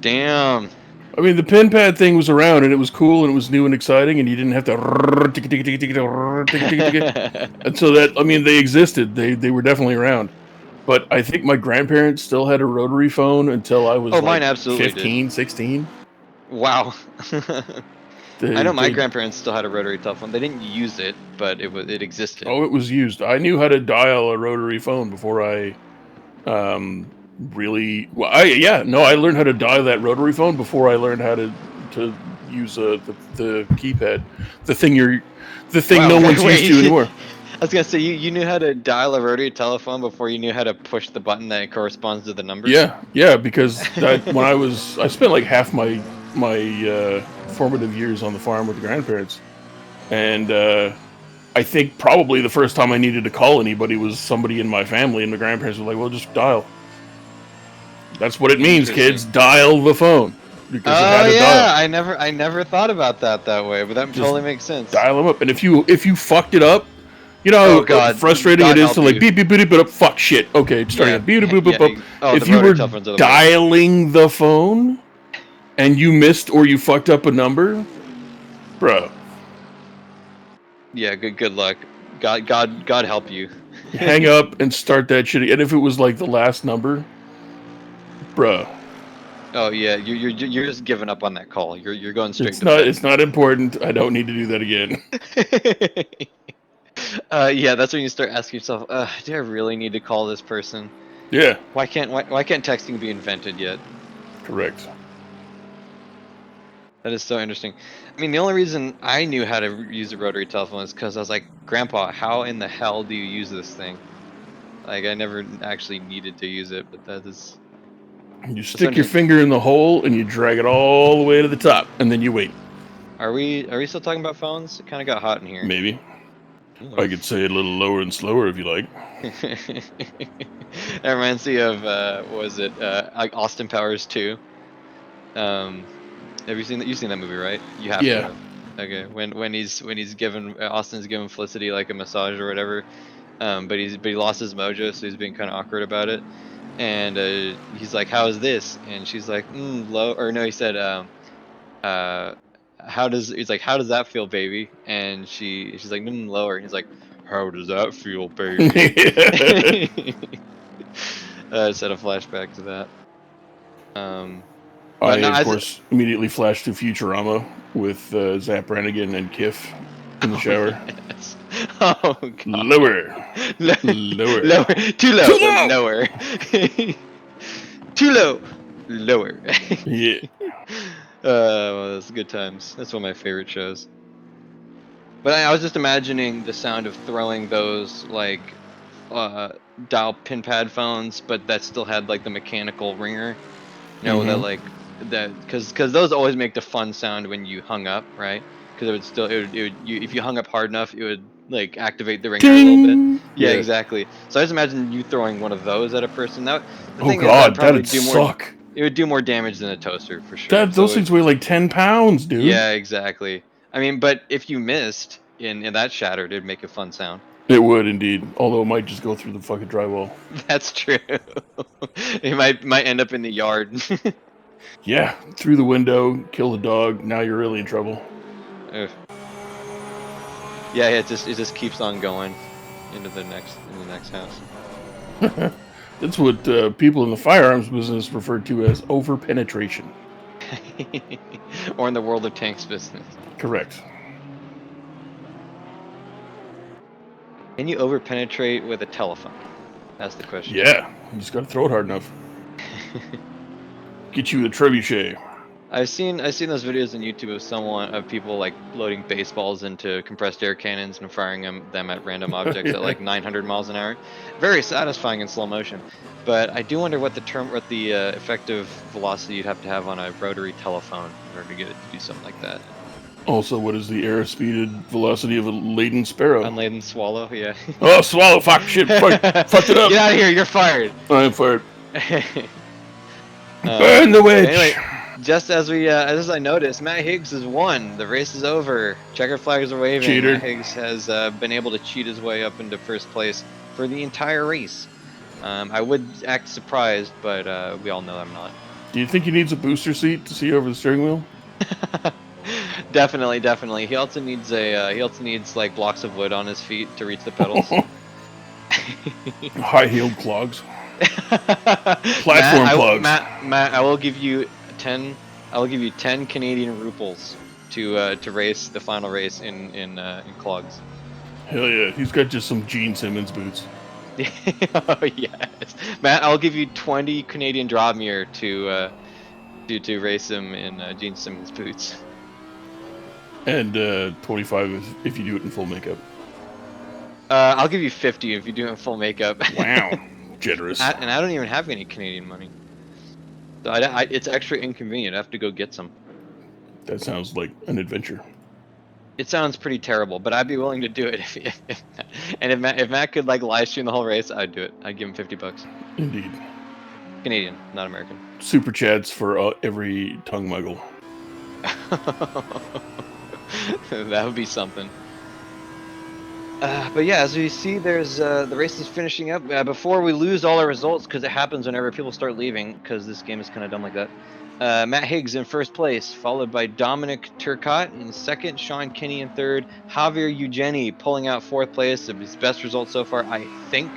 Damn. I mean, the pin pad thing was around, and it was cool, and it was new and exciting, and you didn't have to... And so they existed. They were definitely around. But I think my grandparents still had a rotary phone until I was Oh, like mine absolutely 15, did. 16. Wow. I know my They grandparents still had a rotary telephone. They didn't use it, but it existed. Oh, it was used. I knew how to dial a rotary phone before I really. Well, I learned how to dial that rotary phone before I learned how to use the keypad, the thing Wow. no one's used to Wait. anymore. I was gonna say you knew how to dial a rotary telephone before you knew how to push the button that corresponds to the numbers. Yeah, because when I spent like half my formative years on the farm with the grandparents, and I think probably the first time I needed to call anybody was somebody in my family, and the grandparents were like, "Well, just dial." That's what it means, Interesting. kids. Dial the phone because it Oh had a yeah, dial. I never thought about that way, but that Just totally makes sense. dial them up, and if you fucked it up, you Oh know how God, frustrating it God is to help like you. beep beep beep beep up. Fuck shit. Okay, starting Yeah, again. Beep beep boop yeah. boop. Oh, the If you rotary were telephones are the worst. dialing the phone and you missed or you fucked up a number, bro, Yeah, good luck. God help you. hang up and start that shit. And if it was like the last number, bro, Oh yeah, you're just giving up on that call. You're going straight to bed. it's not important. I don't need to do that again. Yeah, that's when you start asking yourself, do I really need to call this person? Yeah, Why can't texting be invented yet? correct. That is so interesting. I mean, the only reason I knew how to use a rotary telephone is because I was like, Grandpa, how in the hell do you use this thing? Like, I never actually needed to use it, but You that's so stick your interesting. finger in the hole and you drag it all the way to the top, and then you wait. Are we still talking about phones? It kind of got hot in here. Maybe Ooh. I could say it a little lower and slower if you like. That reminds me of what was it? Like Austin Powers 2. Have you seen that? You've seen that movie, right? You have to Yeah. have. Okay. When he's given Austin's given Felicity like a massage or whatever, but he lost his mojo, so he's being kind of awkward about it. And he's like, "How's this?" And she's like, "Low." Or no, he said, uh, he's like, "How does that feel, baby?" And she's like, "Lower." And he's like, "How does that feel, baby?" Set a flashback to that. Um, I, but no, of course, immediately flashed to Futurama with Zap Brannigan and Kiff in the oh shower. yes. Oh god. Lower, Lower, lower, too too low, low. lower. Too low, lower. Yeah, Well, that's good times. That's one of my favorite shows. But I was just imagining the sound of throwing those like uh dial pin pad phones, but that still had like the mechanical ringer. You know that like that because those always make the fun sound when you hung up, right? Because if you hung up hard enough, it would like activate the ringer a little bit. ding. Yeah, Yeah. exactly. So I just imagine you throwing one of those at a person. The Oh thing is that'd God, probably that'd do more. suck. It would do more damage than a toaster for sure. That So those things weigh like 10 pounds, dude. yeah, exactly. I mean, but if you missed in that shattered, it'd make a fun sound. It would indeed, although it might just go through the fucking drywall. That's true. It might end up in the yard. Yeah, through the window, kill the dog. Now you're really in trouble. Ugh. Yeah, it just keeps on going into the next house. That's what people in the firearms business refer to as over-penetration. Or in the world of tanks business. Correct. Can you overpenetrate with a telephone? That's the question. Yeah, you just got to throw it hard enough. Get you a trebuchet. I've seen those videos on YouTube of people like loading baseballs into compressed air cannons and firing them at random objects at like 900 miles an hour. Very satisfying in slow motion. But I do wonder what the effective velocity you'd have to have on a rotary telephone in order to get it to do something like that. Also, what is the airspeeded velocity of a laden sparrow? Unladen swallow, yeah. Oh, swallow! Fuck! Shit! Fuck! Fucked it up! Get out of here! You're fired. I'm fired. Burn the witch! Anyway, just as I noticed, Matt Higgs has won. The race is over. Checker flags are waving. Cheater. Matt Higgs has been able to cheat his way up into first place for the entire race. I would act surprised, but we all know I'm not. Do you think he needs a booster seat to see over the steering wheel? Definitely. He also needs blocks of wood on his feet to reach the pedals. High-heeled clogs. Platform plugs. Matt, I will give you 10. I will give you 10 Canadian ruples to race the final race in clogs. Hell yeah, he's got just some Gene Simmons boots. Oh yes, Matt, I'll give you 20 Canadian Drawmere to race him in Gene Simmons boots. And 25 if you do it in full makeup. I'll give you 50 if you do it in full makeup. Wow, generous. And I don't even have any Canadian money, so it's extra inconvenient. I have to go get some. That sounds like an adventure. It sounds pretty terrible, but I'd be willing to do it and if Matt could like live stream the whole race, I'd do it. I'd give him $50. Indeed. Canadian, not American. Super chats for every tongue muggle. That would be something. But yeah, as we see, there's the race is finishing up. Before we lose all our results, because it happens whenever people start leaving, because this game is kind of dumb like that. Matt Higgs in first place, followed by Dominic Turcotte in second, Sean Kinney in third, Javier Eugeni pulling out fourth place of his best result so far, I think.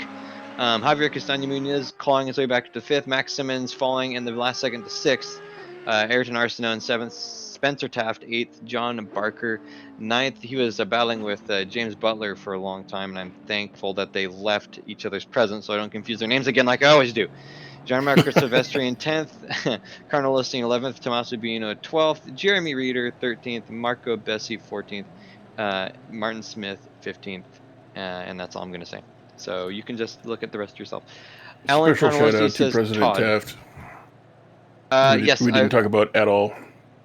Javier Castaño Munoz clawing his way back to fifth, Max Simmons falling in the last second to sixth, Ayrton Arsenault in seventh, Spencer Taft eighth, John Barker ninth. He was battling with James Butler for a long time, and I'm thankful that they left each other's presence so I don't confuse their names again like I always do. Gianmarco Silvestri in 10th, Carnal Listing 11th, Tommaso Bino 12th, Jeremy Reeder 13th, Marco Bessi 14th, Martin Smith 15th, and that's all I'm going to say. So you can just look at the rest yourself. Alan Special shout Carnelossi out to says President Todd. Taft. Yes, we didn't talk about at all.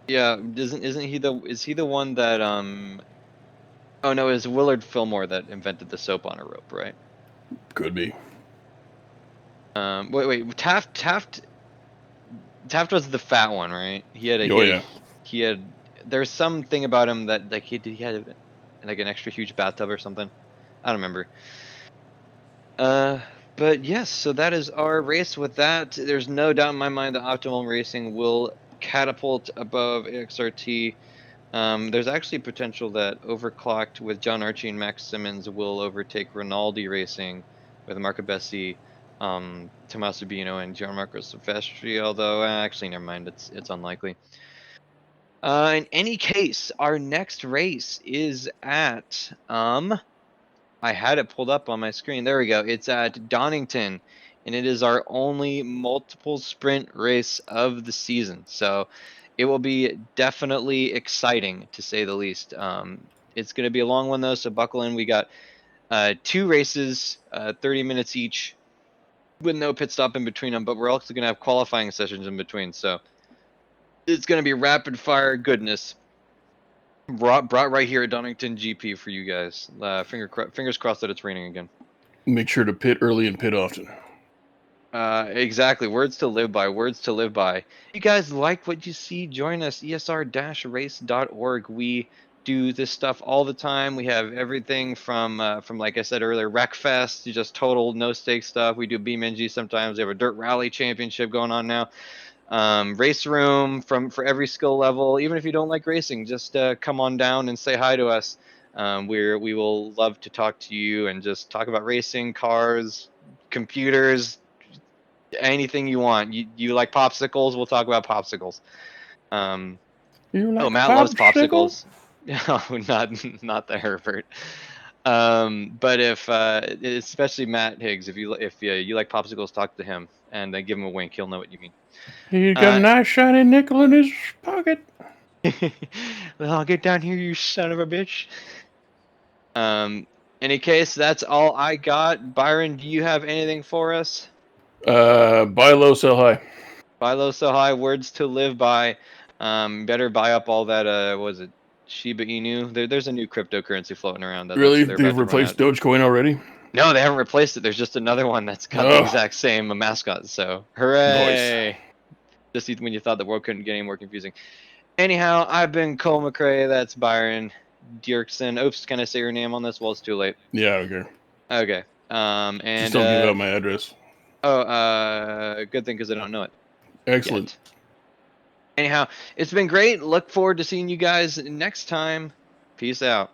Yeah, isn't he the one that Oh no, it was Willard Fillmore that invented the soap on a rope, right? Could be. Wait. Taft was the fat one, right? Yeah. He had. There's something about him that like he had like an extra huge bathtub or something. I don't remember. But yes, so that is our race. With that, there's no doubt in my mind that Optimum Racing will catapult above AXRT. There's actually potential that Overclocked with John Archie and Max Simmons will overtake Rinaldi Racing with Marco Bessi, Tommaso Bino, and Gianmarco Silvestri. Although, actually, never mind. It's unlikely. In any case, our next race is at I had it pulled up on my screen. There we go. It's at Donnington, and it is our only multiple sprint race of the season. So it will be definitely exciting to say the least. It's going to be a long one though, so buckle in. We got two races, 30 minutes each, with no pit stop in between them. But we're also going to have qualifying sessions in between. So it's going to be rapid fire goodness. Brought right here at Donington GP for you guys. Fingers crossed that it's raining again. Make sure to pit early and pit often. Exactly. Words to live by. Words to live by. If you guys like what you see, join us. ESR-race.org. We do this stuff all the time. We have everything from like I said earlier, Wreckfest to just total no stake stuff. We do BeamNG sometimes. We have a dirt rally championship going on now. Race room for every skill level. Even if you don't like racing, just come on down and say hi to us. We will love to talk to you and just talk about racing, cars, computers, anything you want. You like popsicles? We'll talk about popsicles. Matt loves popsicles. Oh, not the Herbert. But if especially Matt Higgs, if you like popsicles, talk to him and give him a wink. He'll know what you mean. He's got a nice shiny nickel in his pocket. Well, I'll get down here, you son of a bitch. Any case, that's all I got. Byron, do you have anything for us? Buy low, sell high. Buy low, sell high. Words to live by. Better buy up all that. Was it Shiba Inu? There's a new cryptocurrency floating around. Really? They're They've about to run replaced out. Dogecoin already? No, they haven't replaced it. There's just another one that's got the exact same mascot. So hooray! Nice. Just when you thought the world couldn't get any more confusing. Anyhow, I've been Cole McCray. That's Byron Dierksen. Oops, can I say your name on this? Well, it's too late. Yeah, I don't care. Okay. And just don't give out my address. Good thing because I don't know it. Excellent. Yet. Anyhow, it's been great. Look forward to seeing you guys next time. Peace out.